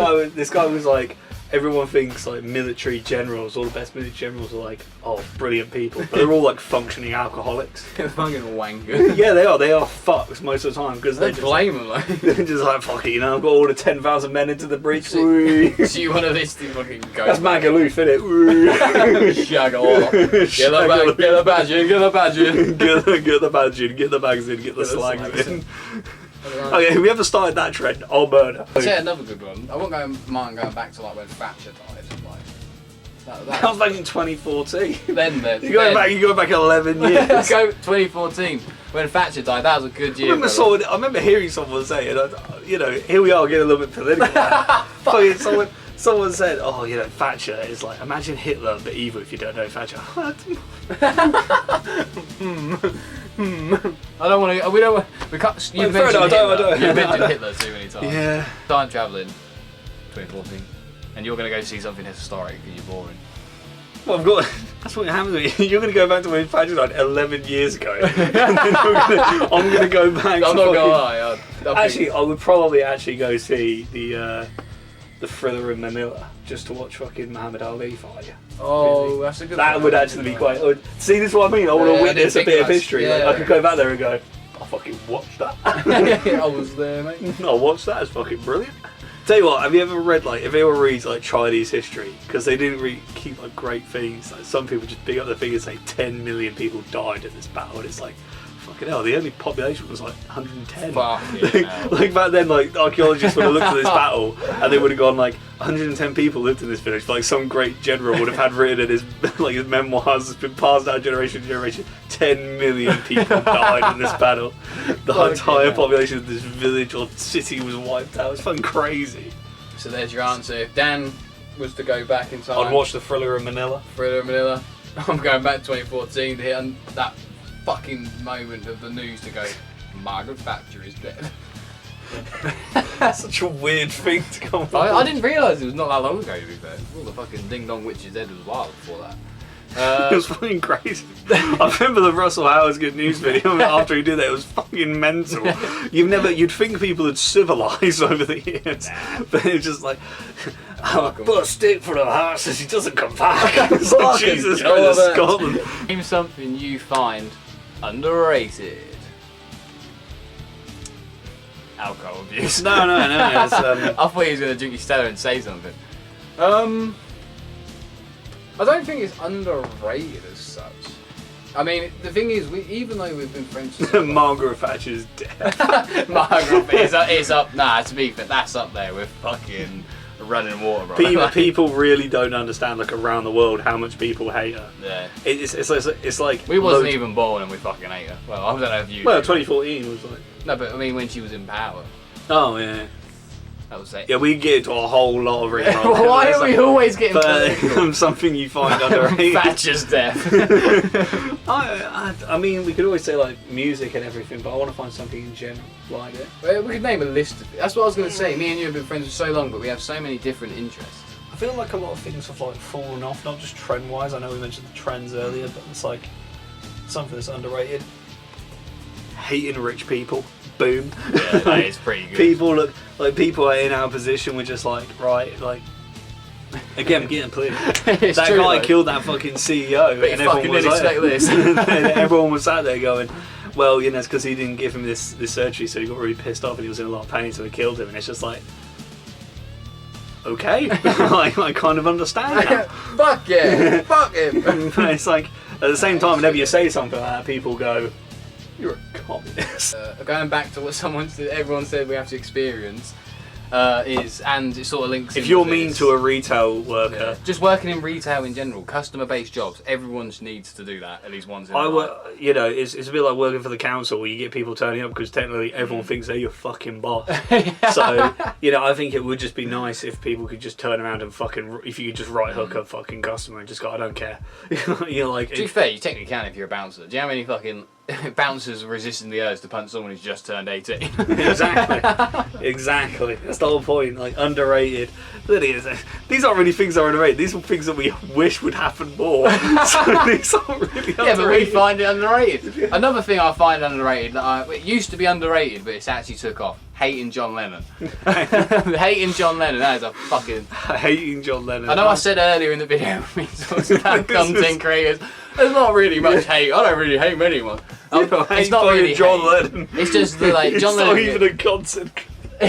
guy was like, everyone thinks like military generals, all the best military generals are like, oh, brilliant people, but they're all like functioning alcoholics. They're fucking wankers. Yeah, they are fucks most of the time because they blame them. Like. They're just like, fuck it, you know, I've got all the 10,000 men into the breach. So you want this to fucking go? That's Magaluf, innit? Shag off. Get the badge in, get the badge in. Get the badge in, get the bags in, get the slags in. Okay, if we ever started that trend, I'll murder. I'll say another good one. I won't mind going back to like when Thatcher died. Like, that was back in 2014. Then you're going back 11 years. Go 2014 when Thatcher died. That was a good year. I remember hearing someone say, you know, here we are getting a little bit political. Fucking someone said, oh, you know, Thatcher is like, imagine Hitler but evil if you don't know Thatcher. I don't want to. We don't. We can't. You've Fair mentioned enough, I Hitler. don't. You've mentioned Hitler too many times. Yeah. Time traveling, 2014, and you're gonna go see something historic because you're boring. Well, I've got. That's what happens to me. You're going to go back to when Thatcher died 11 years ago. And then I'm going to go back. I'm not gonna lie. Actually, I would probably actually go see the Thriller in Manila just to watch fucking Muhammad Ali fight. Oh, that's a good. That would actually be quite. See, this is what I mean. I want to witness a bit of history. Yeah. Like, I could go back there and go, I fucking watched that. I was there, mate. I watched that. It's fucking brilliant. Tell you what, have you ever read, like, if anyone reads, like, Chinese history, because they didn't really keep, like, great things, like, some people just pick up the figures, say 10 million people died in this battle, and it's like, fucking hell, the only population was, like, 110. Fucking hell. Like, back then, like, archaeologists would have looked at this battle, and they would have gone, like, 110 people lived in this village, like, some great general would have had written in his, like, his memoirs, it's been passed down generation to generation, 10 million people died in this battle. The entire population of this village or city was wiped out. It's fucking crazy. So there's your answer. If Dan was to go back in time, I'd watch the Thriller in Manila. Thriller in Manila. I'm going back to 2014 to hit that fucking moment of the news to go, Margaret Thatcher is dead. That's such a weird thing to come from. I didn't realise it was not that long ago, to be fair. All the fucking Ding Dong Witch's Head was wild before that. It was fucking crazy. I remember the Russell Howard's Good News video after he did that. It was fucking mental. You'd think people had civilised over the years, but it was just like, put a stick for the horses. He doesn't come back. It's like, Jesus Christ, Scotland. Name something you find underrated. Alcohol abuse. No. It's, I thought he was going to drink his Stella and say something. I don't think it's underrated as such. I mean, the thing is, even though we've been friends for so long, Margaret Thatcher's dead. Margaret is up. Nah, to be fair, that's up there with fucking running water, bro. People really don't understand, like, around the world how much people hate her. Yeah. It's like We wasn't even born and we fucking hate her. Well, I don't know if you. Well, 2014 was like. No, but I mean when she was in power. Oh yeah. That was it. Yeah, we get into a whole lot of reading. Why are we always getting political? Something you find underrated. Thatcher's death. I mean, we could always say, like, music and everything, but I want to find something in general like it. Well, we could name a list of it. That's what I was going to say. Me and you have been friends for so long, but we have so many different interests. I feel like a lot of things have, like, fallen off, not just trend-wise. I know we mentioned the trends earlier, but it's like something that's underrated. Hating rich people. Boom. Yeah, that is pretty good. People in our position were just like, right, like, again, getting political. It's that true, guy though. killed that fucking CEO, But and you fucking everyone was didn't like, expect this. and everyone was sat there going, well, you know, it's because he didn't give him this surgery, so he got really pissed off and he was in a lot of pain, so he killed him. And it's just like, okay, I kind of understand that. Fuck yeah, fuck him. But it's like, at the same time, whenever you say something like that, people go, you're a communist. Going back to what everyone said we have to experience, and it sort of links. If in you're with mean this. to a retail worker, just working in retail in general, customer-based jobs, everyone needs to do that at least once in their life. you know, it's a bit like working for the council where you get people turning up because technically everyone thinks they're your fucking boss. So, you know, I think it would just be nice if people could just turn around and fucking, if you could just right hook a fucking customer and just go, I don't care. You're like, To be fair, you technically can if you're a bouncer. Do you know how many fucking bouncers resisting the urge to punch someone who's just turned 18? Exactly. That's the whole point. Like, underrated. These aren't really things that are underrated. These are things that we wish would happen more. So these aren't really underrated. Yeah, but we find it underrated. Another thing I find underrated, it used to be underrated, but it's actually took off. Hating John Lennon. Hating John Lennon, that is a fucking... Hating John Lennon. I know I said earlier in the video when we talked about content creators, there's not really much hate. I don't really hate anyone. It's not really John hate. Lennon. It's just the, like, John it's Lennon... not even a concept. No,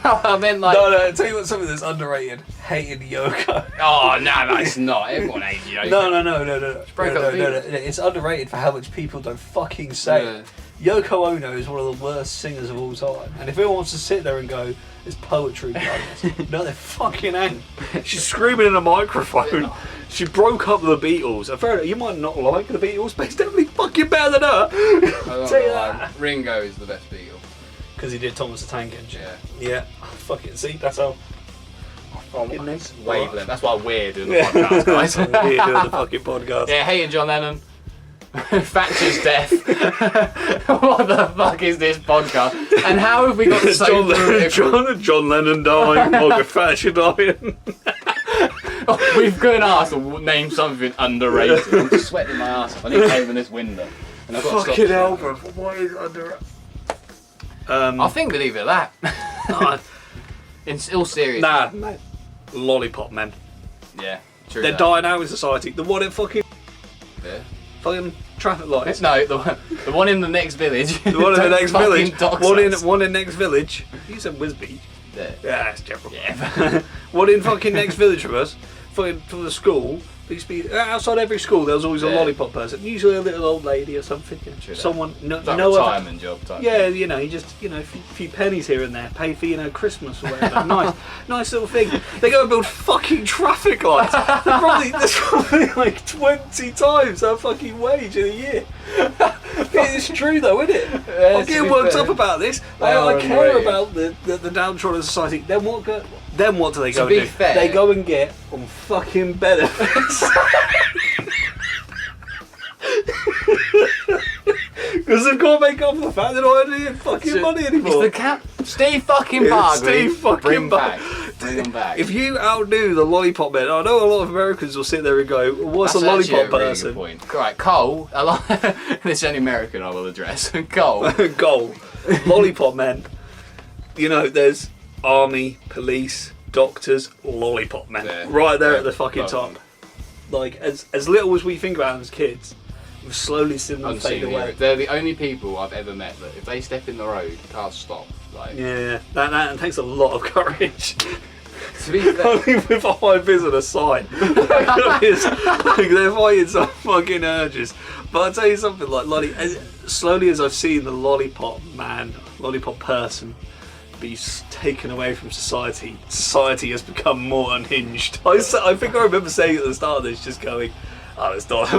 I meant like... No, I'll tell you what, something that's underrated. Hating Yoko. Oh, no, it's not. Everyone hates Yoko. No. Break up the No. It's underrated for how much people don't fucking say it. Yoko Ono is one of the worst singers of all time. And if anyone wants to sit there and go, it's poetry, guys. No, they fucking ain't. She's screaming in a microphone. She broke up the Beatles. Fair enough, you might not like the Beatles, but it's definitely fucking better than her. Tell you that. Ringo is the best Beatle. Because he did Thomas the Tank Engine. Yeah. Oh, fuck it. See, that's how. Goodness. Wavelength. That's why we're doing the podcast, guys. We're doing the fucking podcast. Yeah, hating John Lennon. Thatcher's death. What the fuck is this podcast? And how have we got so John Lennon dying, Margaret Thatcher dying. We've gone asked to name something underrated. I'm just sweating my ass off. I need to open this window. And I've got Fucking hell, bro. What is underrated? I think we leave it at that. In all seriousness. Nah, mate. Lollipop men. Yeah, true. They're dying out in society. The one in fucking Yeah. Traffic lights. No, the one in the next village. The one in the next village. One One in next village. You said Wisbech. Yeah. Yeah, that's general. Yeah. One in fucking next village from us. Fucking from the school. There used to be, outside every school there was always a lollipop person. Usually a little old lady or something. Someone Like retirement job type. Yeah, you know, you just, a few pennies here and there, pay for, Christmas or whatever. nice little thing. They go and build fucking traffic lights. There's probably like 20 times our fucking wage in a year. It's true though, isn't it? Yeah, I'm getting worked up about this. I care about the downtrodden society. Then what do they go and do? Fair, they go and get on fucking benefits. Because they've got to make up for the fact they're not earning fucking money anymore. It's Steve fucking Barclay. Steve fucking Bring them back. If you outdo the lollipop men, I know a lot of Americans will sit there and go, "What's a lollipop person?" Really good point. Right, Cole. This is only American I will address. Cole. Goal. Lollipop men. There's army, police, doctors, lollipop men. Yeah. Right there at the fucking top. Like, as little as we think about them as kids, we've slowly seen them fade away. They're the only people I've ever met that if they step in the road, cars stop. Like, Yeah, that takes a lot of courage. to be fair, Only with a high vis and a sign. They're fighting some fucking urges. But I'll tell you something, slowly as I've seen the lollipop person be taken away from society has become more unhinged. I think I remember saying at the start of this, just going, oh, there's not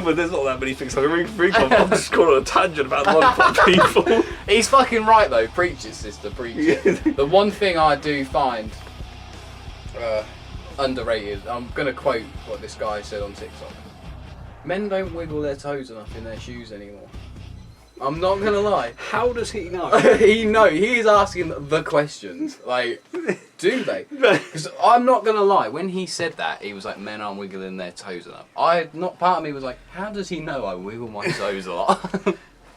that many things I can read on. I'm just going on a tangent about lollipop people. he's fucking right though. Preach it, sister, preach it. The one thing I do find underrated, I'm going to quote what this guy said on TikTok. Men don't wiggle their toes enough in their shoes anymore. I'm not going to lie. How does he know? He is asking the questions. Like, do they? Because I'm not going to lie. When he said that, he was like, men aren't wiggling their toes enough. Part of me was like, how does he know I wiggle my toes a lot?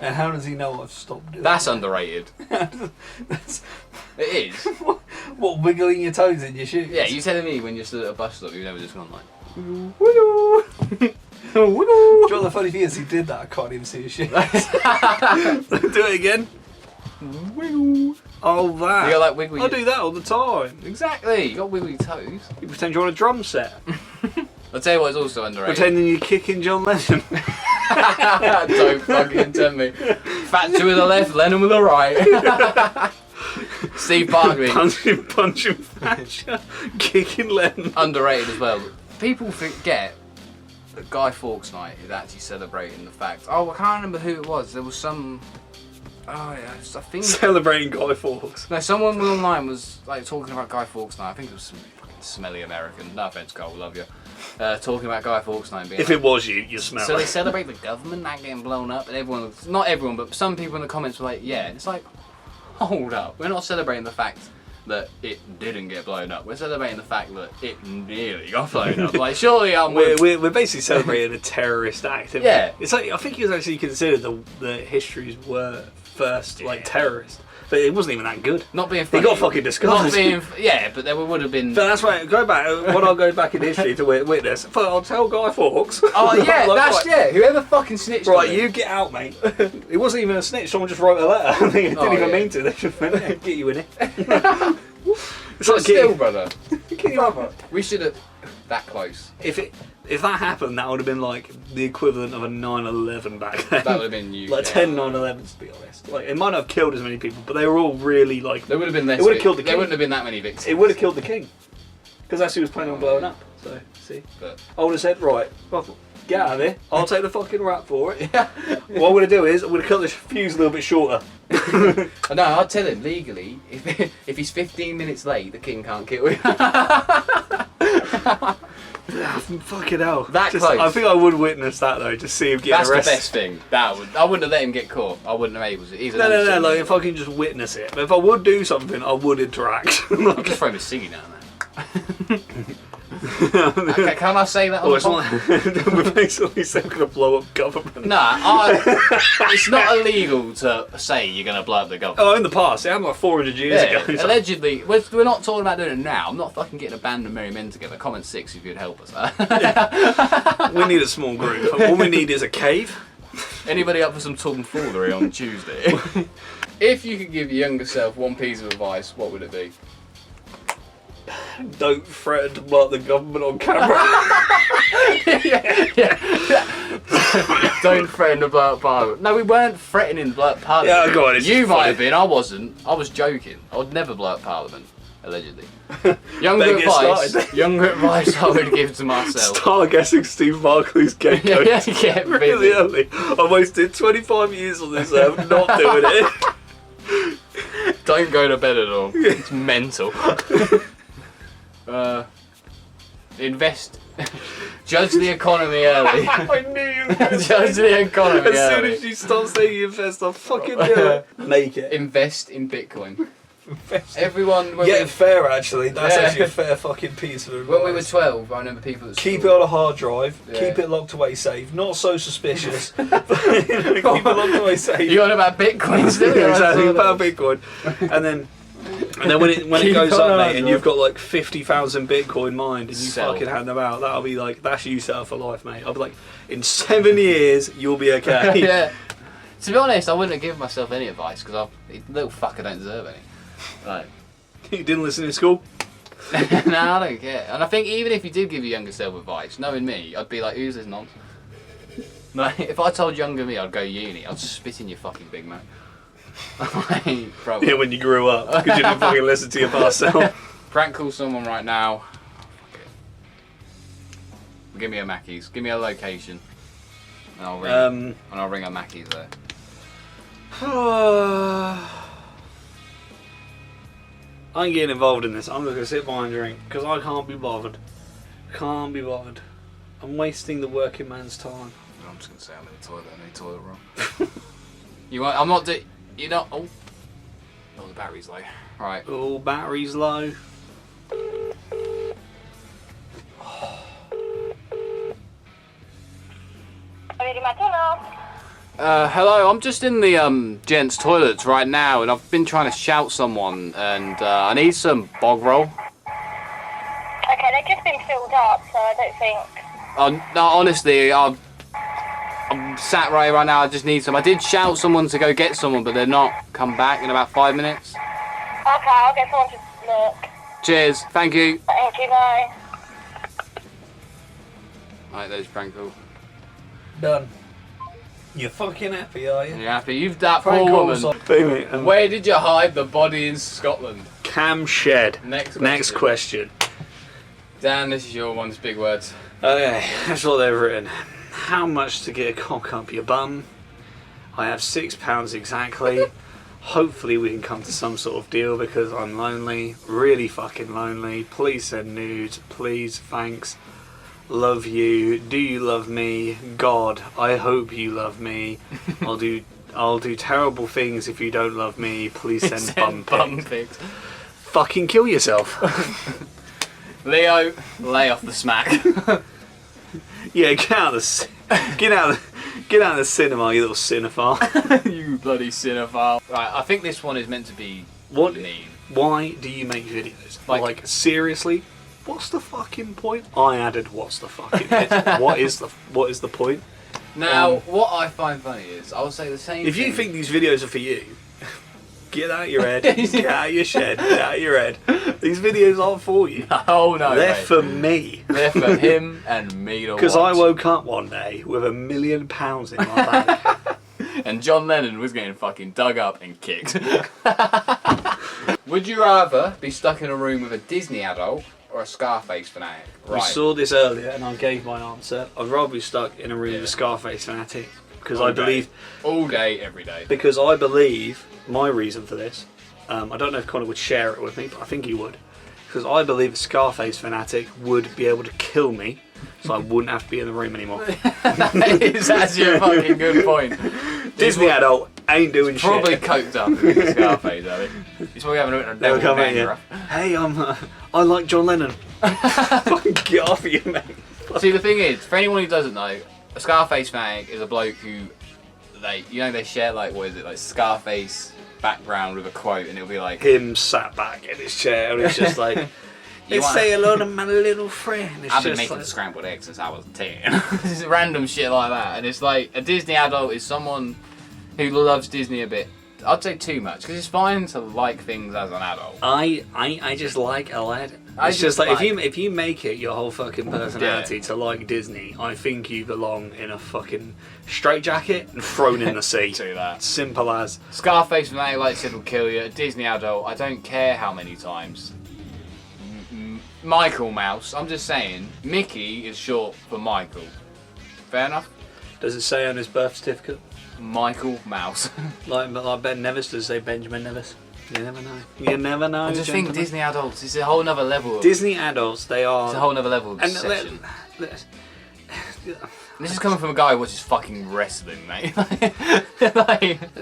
And how does he know I've stopped doing That's that? underrated. It is. What, wiggling your toes in your shoes? Yeah, you telling me when you're stood at a bus stop, you've never just gone like, Wiggle. Do you know what the funny thing is? He did that. I can't even see his shoes. Do it again. Wiggle. Oh, that. You got like wiggle. I do that all the time. Exactly. You got wiggle your toes. You pretend you're on a drum set. I'll tell you what is also underrated. Pretending you're kicking John Lennon. Don't fucking tempt me. Thatcher with the left, Lennon with the right. Steve Barclay. punching Thatcher, kicking Lennon. Underrated as well. People forget that Guy Fawkes Night is actually celebrating the fact. Oh, I can't remember who it was. There was some. Oh yeah, I think. Celebrating Guy Fawkes. No, someone online was like talking about Guy Fawkes Night. I think it was some fucking smelly American. No offense, Cole, love you. Talking about Guy Fawkes Night. Being If it was you smell so it. they celebrate the government not getting blown up, and not everyone, but some people in the comments were like, yeah. And it's like, hold up, we're not celebrating the fact that it didn't get blown up. We're celebrating the fact that it nearly got blown up. Like, surely we're basically celebrating a terrorist act. Yeah. It's like, I think he was actually considered the history's first terrorist. But it wasn't even that good. Not being funny. He got fucking discussed. But there would have been. But that's right. Go back. When I go back in history to witness, I'll tell Guy Fawkes. Oh yeah, Whoever fucking snitched. Right, you get out, mate. It wasn't even a snitch. Someone just wrote a letter. They didn't even mean to. They just went, yeah, get you in it. It's like still, brother. We should have that close. If that happened, that would have been like the equivalent of a 9/11 back then. That would have been UK. Like 10 9/11s, to be honest. Like, it might not have killed as many people, but they were all really like. There would have been less. It would have killed the king. There wouldn't have been that many victims. It would have killed the king, because that's who was planning on blowing up. So see, I would have said, right, well, get out of here. I'll take the fucking rap for it. Yeah. What I'm gonna do is I'm gonna cut the fuse a little bit shorter. No, I'd tell him legally if he's 15 minutes late, the king can't kill him. Fucking hell. That close. I think I would witness that though, just see him get That's arrested. the best thing. I wouldn't have let him get caught. I wouldn't have able to. He's No, like if I can just witness it. But if I would do something, I would interact. I'll just throw him a ciggy down there. Okay, can I say that on the podcast? We're basically saying we're going to blow up government. Nah, it's not illegal to say you're going to blow up the government. Oh, in the past, it happened like 400 years ago. Allegedly, we're not talking about doing it now. I'm not fucking getting a band of merry men together. Comment 6 if you'd help us. We need a small group. All we need is a cave. Anybody up for some tomfoolery on Tuesday? If you could give your younger self one piece of advice, what would it be? Don't threaten to blow up the government on camera. yeah. Don't threaten to blow up Parliament. No, we weren't threatening to blow up Parliament. Yeah, go on. You might have been, I wasn't. I was joking. I would never blow up Parliament, allegedly. Younger advice I would give to myself. Start guessing Steve Barclay's game code. Yeah, really early. I wasted 25 years on this earth not doing it. Don't go to bed at all. It's mental. Invest. Judge the economy early. I knew you were going to Judge the economy As soon early. as you stop saying invest, I'll fucking do it. Make it. Invest in Bitcoin. Invest. Everyone. Yeah, fair actually. That's Yeah. actually a fair fucking piece of advice. When we were 12, I remember people at Keep it school. on a hard drive. Yeah. Keep it locked away safe. Not so suspicious. Keep it locked away safe. You on about Bitcoin still? Yeah, exactly. About Bitcoin. And then when it goes up, mate, and you've got like 50,000 Bitcoin mined, and you Sell. fucking hand them out, that'll be like, that's you set up for life, mate. I'll be like, in 7 years, you'll be okay. Yeah. To be honest, I wouldn't have given myself any advice because little fucker don't deserve any. Like. You didn't listen in school? No, I don't care. And I think even if you did give your younger self advice, knowing me, I'd be like, who's this nonsense? Like, if I told younger me I'd go uni, I'd spit in your fucking big mouth. Like, bro. Yeah, when you grew up, because you didn't fucking listen to your past self. Prank call someone right now. Fuck it. Give me a Mackey's. Give me a location. And I'll ring a Mackey's there. I ain't getting involved in this. I'm just going to sit by and drink because I can't be bothered. Can't be bothered. I'm wasting the working man's time. I'm just going to say I'm in the toilet. I need toilet roll. I'm not doing... You know... Oh, the battery's low. Right. Oh, battery's low. Hello, I'm just in the gents' toilets right now, and I've been trying to shout someone, and I need some bog roll. Okay, they've just been filled up, so I don't think... No, honestly, I'm sat right now. I just need some. I did shout someone to go get someone, but they're not come back in about 5 minutes. Okay, I'll get someone to look. Cheers, thank you. Thank you, bye. Right, there's prank call. Done. You're fucking happy, are you? You happy? You've that Prank poor calls woman. on- Baby, Where did you hide the body in Scotland? Cam Shed. Next question. Dan, this is your one's big words. Okay, that's what they've written. How much to get a cock up your bum? I have £6 exactly. Hopefully we can come to some sort of deal because I'm lonely. Really fucking lonely. Please send nudes. Please, thanks. Love you. Do you love me? God, I hope you love me. I'll do terrible things if you don't love me. Please send bum pics. pics. Fucking kill yourself. Leo, lay off the smack. Yeah, get out of the cinema, you little cinephile. You bloody cinephile. Right, I think this one is meant to be What? mean. Why do you make videos? Like- Like seriously? What's the fucking point? I added what's the fucking what is the point? Now, what I find funny is, I would say the same If you thing. think these videos are for you, get out of your head, get out of your shed, get out of your head. These videos aren't for you. Oh no, They're mate. for me. They're for him and me to Because I watch. woke up one day with £1 million in my bag. And John Lennon was getting fucking dug up and kicked. Would you rather be stuck in a room with a Disney adult or a Scarface fanatic? We saw this earlier and I gave my answer. I'd rather be stuck in a room with a Scarface fanatic. Because I believe all day, every day. Because I believe my reason for this, I don't know if Connor would share it with me, but I think he would. because I believe a Scarface fanatic would be able to kill me, so I wouldn't have to be in the room anymore. That's actually a fucking good point. Disney adult ain't doing Probably shit. coked up with Scarface, I think. He's probably having a bit of a They'll devil come at you. anger. Hey, I like John Lennon. Fucking get off of you, mate. See, the thing is, for anyone who doesn't know, a Scarface fanatic is a bloke who, they share like, what is it, like Scarface background with a quote, and it'll be like Him sat back in his chair, and it's just like, let's say hello to my little friend. It's I've been just making like, scrambled eggs since I was 10. It's random shit like that, and it's like a Disney adult is someone who loves Disney a bit. I'd say too much, because it's fine to like things as an adult. I just like a lad. It's just like if you make it your whole fucking personality to like Disney, I think you belong in a fucking straitjacket and thrown in the sea. Do that. Simple as. Scarface fanatic, like I said, will kill you. A Disney adult, I don't care how many times. Michael Mouse, I'm just saying, Mickey is short for Michael. Fair enough? Does it say on his birth certificate? Michael Mouse. Like Ben Nevis, does it say Benjamin Nevis? You never know. You never know. I just think Disney adults is a whole nother level. Disney adults, they are. It's a whole nother level of obsession. This is coming from a guy who watches fucking wrestling, mate.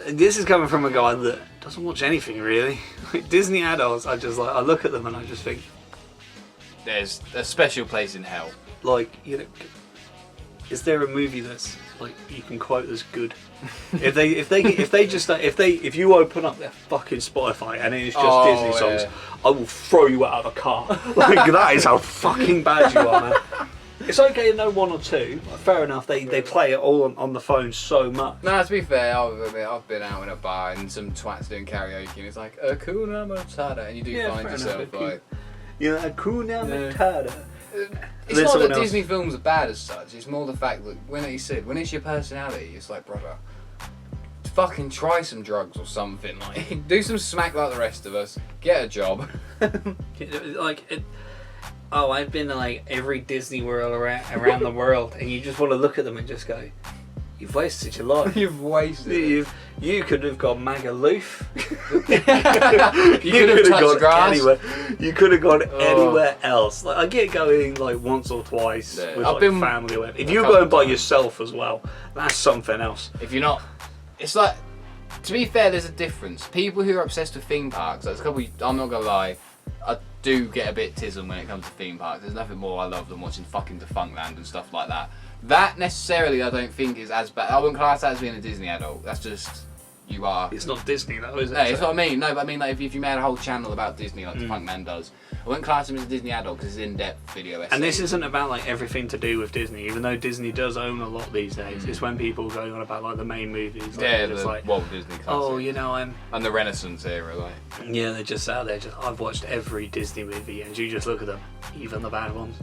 This is coming from a guy that doesn't watch anything really. Like, Disney adults, I look at them and I just think, there's a special place in hell. like, you know, is there a movie that's like you can quote as good? If you open up their fucking Spotify and it's just Disney songs, I will throw you out of a car. Like, that is how fucking bad you are, man. It's okay to know one or two. Fair enough. They play it all on the phone so much. No, to be fair, I've been out in a bar and some twats doing karaoke and it's like Hakuna Matata, and you do find yourself like, Hakuna Matata. It's not that Disney films are bad as such. It's more the fact that when it's your personality, it's like, brother, fucking try some drugs or something. Like, do some smack like the rest of us. Get a job. I've been to like every Disney World around the world, and you just want to look at them and just go, you've wasted your life. You've wasted it. You could have gone Magaluf. You could have touched grass. Anywhere. You could have gone anywhere else. Like, I get going like once or twice with like family. If you're going by yourself as well, that's something else. If you're not, it's like, to be fair, there's a difference. People who are obsessed with theme parks, I'm not gonna lie, I do get a bit tism when it comes to theme parks. There's nothing more I love than watching fucking Defunctland and stuff like that. That necessarily I don't think is as bad. I wouldn't class that as being a Disney adult. That's just, you are. It's not Disney though, is it? No, it's what I mean. No, but I mean, like, if you made a whole channel about Disney, like Defunctland does, I wouldn't class him as a Disney adult because it's in-depth video essays. And this isn't about like everything to do with Disney, even though Disney does own a lot these days. It's when people are going on about like the main movies. Like, Yeah, just the like, Walt Disney classic. oh, you know, and the Renaissance era, like. yeah, they're just out there. I've watched every Disney movie, and you just look at them, even the bad ones.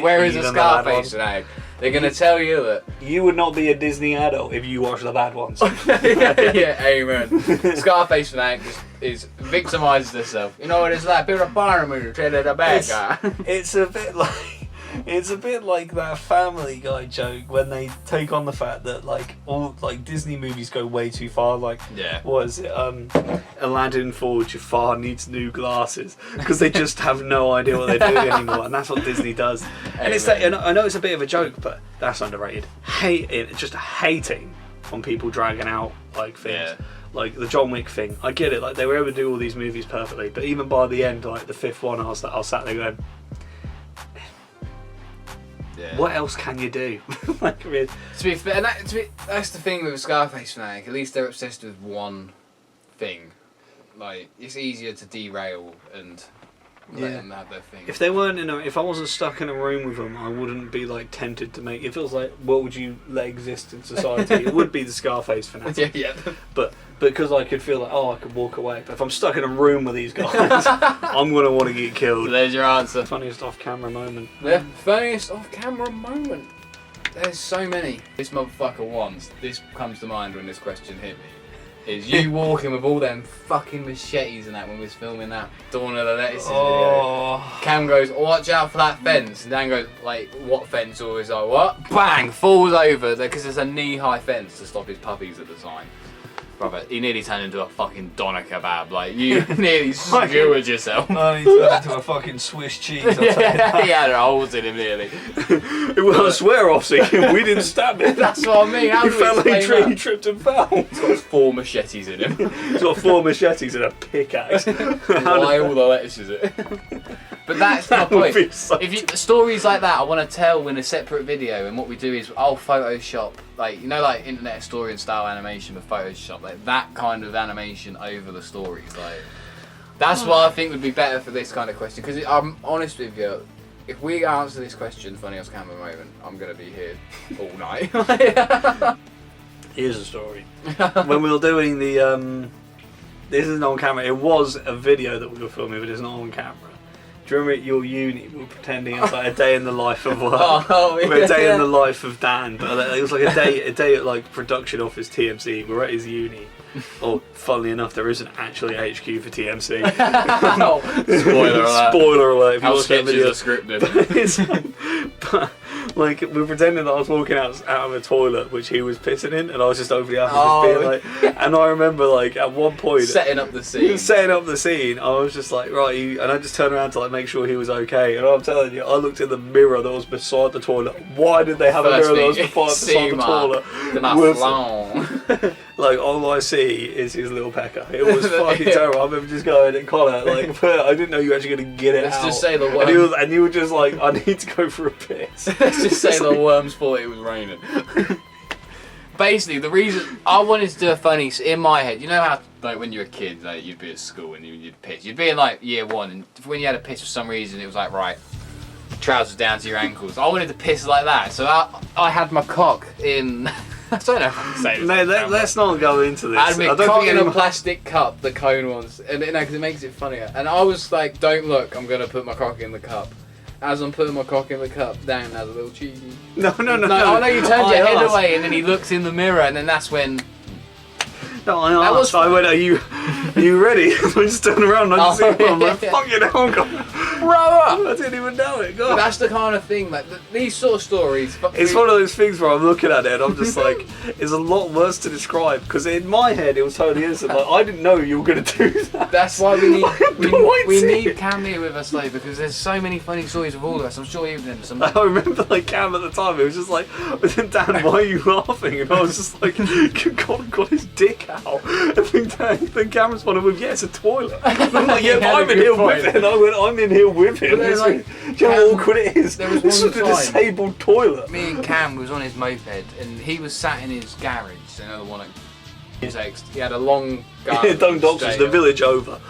Where is a Even the bad Scarface ones. today? They're gonna tell you that. You would not be a Disney adult if you watch the bad ones. Yeah, amen. Scarface fanatic is victimises herself. You know what it's like? Being a bar movie, treated a bad guy. It's a bit like that Family Guy joke when they take on the fact that like all like Disney movies go way too far. Like, Yeah. what is it? Aladdin for Jafar needs new glasses because they just have no idea what they're doing anymore, and that's what Disney does. And it's like, and I know it's a bit of a joke, but that's underrated. Hating on people dragging out like things. Yeah. Like the John Wick thing, I get it. Like, they were able to do all these movies perfectly, but even by the end, like the fifth one, I was sat there going, Yeah. what else can you do? Like, really. To be fair, and that's the thing with a Scarface fanatic. At least they're obsessed with one thing. Like, it's easier to derail and let them have their thing. If they weren't if I wasn't stuck in a room with them, I wouldn't be like tempted to make. It feels like, what would you let exist in society? It would be the Scarface fanatic. Yeah. But because I could feel like, I could walk away. But if I'm stuck in a room with these guys, I'm gonna want to get So killed. there's your answer. Funniest off-camera moment. The funniest off-camera moment. There's so many. This motherfucker wants. This comes to mind when this question hit me. Is you walking with all them fucking machetes and that when we was filming that Dawn of the Lettuces video. Cam goes, watch out for that fence. And Dan goes, like, what fence? Or he's like, what? Bang! Falls over because there's a knee-high fence to stop his puppies at the time. Brother, he nearly turned into a fucking doner kebab. Like, you nearly skewered yourself. No, he turned into a fucking Swiss cheese. I'll tell you that. He had holes in him nearly. Well, I swear off, we didn't stab him. That's what I mean. How He do we fell explain like a tree, that? he tripped and fell. He's got 4 machetes in him. He's got 4 machetes and a pickaxe. Why all the letters is it? But that's my That would point. be so If you, stories like that, I want to tell in a separate video, and what we do is I'll Photoshop, like, you know, like Internet Historian style animation with Photoshop, like that kind of animation over the stories. Like, that's what I think would be better for this kind of question. Because I'm honest with you, if we answer this question, funny as camera moment, I'm gonna be here all night. Here's a story. When we were doing the, this isn't on camera, it was a video that we were filming, but it's not on camera. Do you remember at your uni, we were pretending it was like a day in the life of work? A day in the life of Dan. But it was like a day at like production office TMC. We're at his uni. Oh, funnily enough, there isn't actually a HQ for TMC. Spoiler alert. Spoiler alert. If you How watch that sketches video. are scripted. But like we were pretending that I was walking out of a toilet which he was pissing in, and I was just over the Oh. just being like, and I remember like at one point Setting up the scene. setting up the scene, I was just like, right, and I just turned around to like make sure he was okay, and I'm telling you, I looked in the mirror that was beside the toilet. Why did they have a mirror that was beside the toilet? Was- like all I see is his little pecker. It was fucking terrible. I remember just going and Connor, like, I didn't know you were actually going to get it Let's out. just say the and you were just like, I need to go for a piss. Let's just say the worms thought it was raining. Basically, the reason I wanted to do a funny in my head, you know how like when you're a kid, like you'd be at school and you'd piss. You'd be in like year 1, and when you had a piss for some reason, it was like, right, trousers down to your ankles. I wanted to piss like that, so I had my cock in. I don't know if I can say this. No, let's not go into this. I had my don't cock think in a anyone- plastic cup, the cone ones, and because it makes it funnier. And I was like, "Don't look, I'm gonna put my cock in the cup." As I'm putting my cock in the cup, Dan has a little cheeky. No. I know you turned I your head asked. away, and then he looks in the mirror, and then that's when. No, I That was asked. I went, are you ready? I just turned around and I just Oh, see him. I'm like, yeah. fucking hell, God. Brother! I didn't even know it. But God. that's the kind of thing, like these sort of stories. It's one of those things where I'm looking at it and I'm just like, it's a lot worse to describe, because in my head it was totally innocent. Like, I didn't know you were going to do that. That's why we need I had no we idea. need Cam here with us, though, because there's so many funny stories of all of us. I'm sure even some. I remember like Cam at the time, it was just like, Dan, why are you laughing? And I was just like, God got his dick out. And then Cam responded with, yeah, it's a toilet. And I'm like, yeah, He had a I'm in good here point. with it. And I went, I'm in here with him. But then, This like, is- do you know how awkward it is? there was This one was a time- disabled toilet. Me and Cam was on his moped, and he was sat in his garage. You know, the one at text. He had a long garage. Don't doctors, the village over.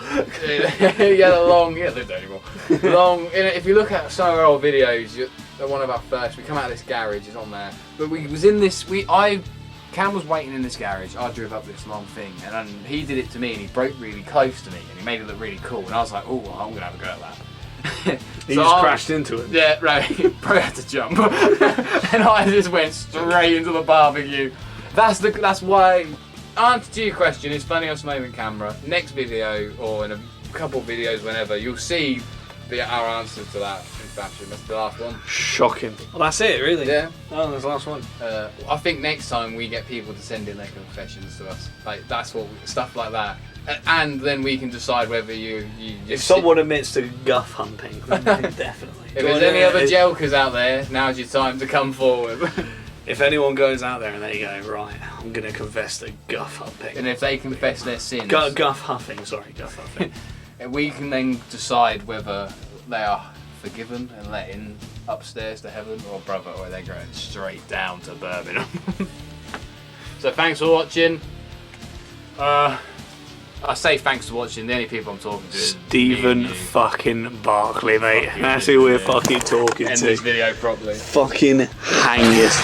He had a long. Yeah, lived there anymore. Long. If you look at some of our old videos, one of our first, we come out of this garage. It's on there. But we was in this. Cam was waiting in this garage. I drove up this long thing, and then he did it to me, and he broke really close to me, and he made it look really cool. And I was like, oh, I'm gonna have a go at that. He just crashed into it. Yeah, right. Probably had to jump, and I just went straight into the barbecue. That's why. Answer to your question is funny on smoking camera. Next video or in a couple videos, whenever you'll see our answers to that. That's the last one. Shocking. Well, that's it, really. Yeah. Oh, that's the last one. I think next time we get people to send in their confessions to us, like that's what stuff like that, and then we can decide whether you If someone admits to guff hunting, then definitely. If there's any other jelkers out there, now's your time to come forward. If anyone goes out there and they go, right, I'm going to confess to guff huffing. And if they confess their sins, Guff huffing, sorry, guff huffing. we can then decide whether they are forgiven and let in upstairs to heaven, or brother, or they're going straight down to Birmingham. So thanks for watching. I say thanks for watching. The only people I'm talking to is Stephen me and you. fucking Barclay, mate. Fucking That's who we're yeah. fucking talking End to. this video properly. Fucking hang this.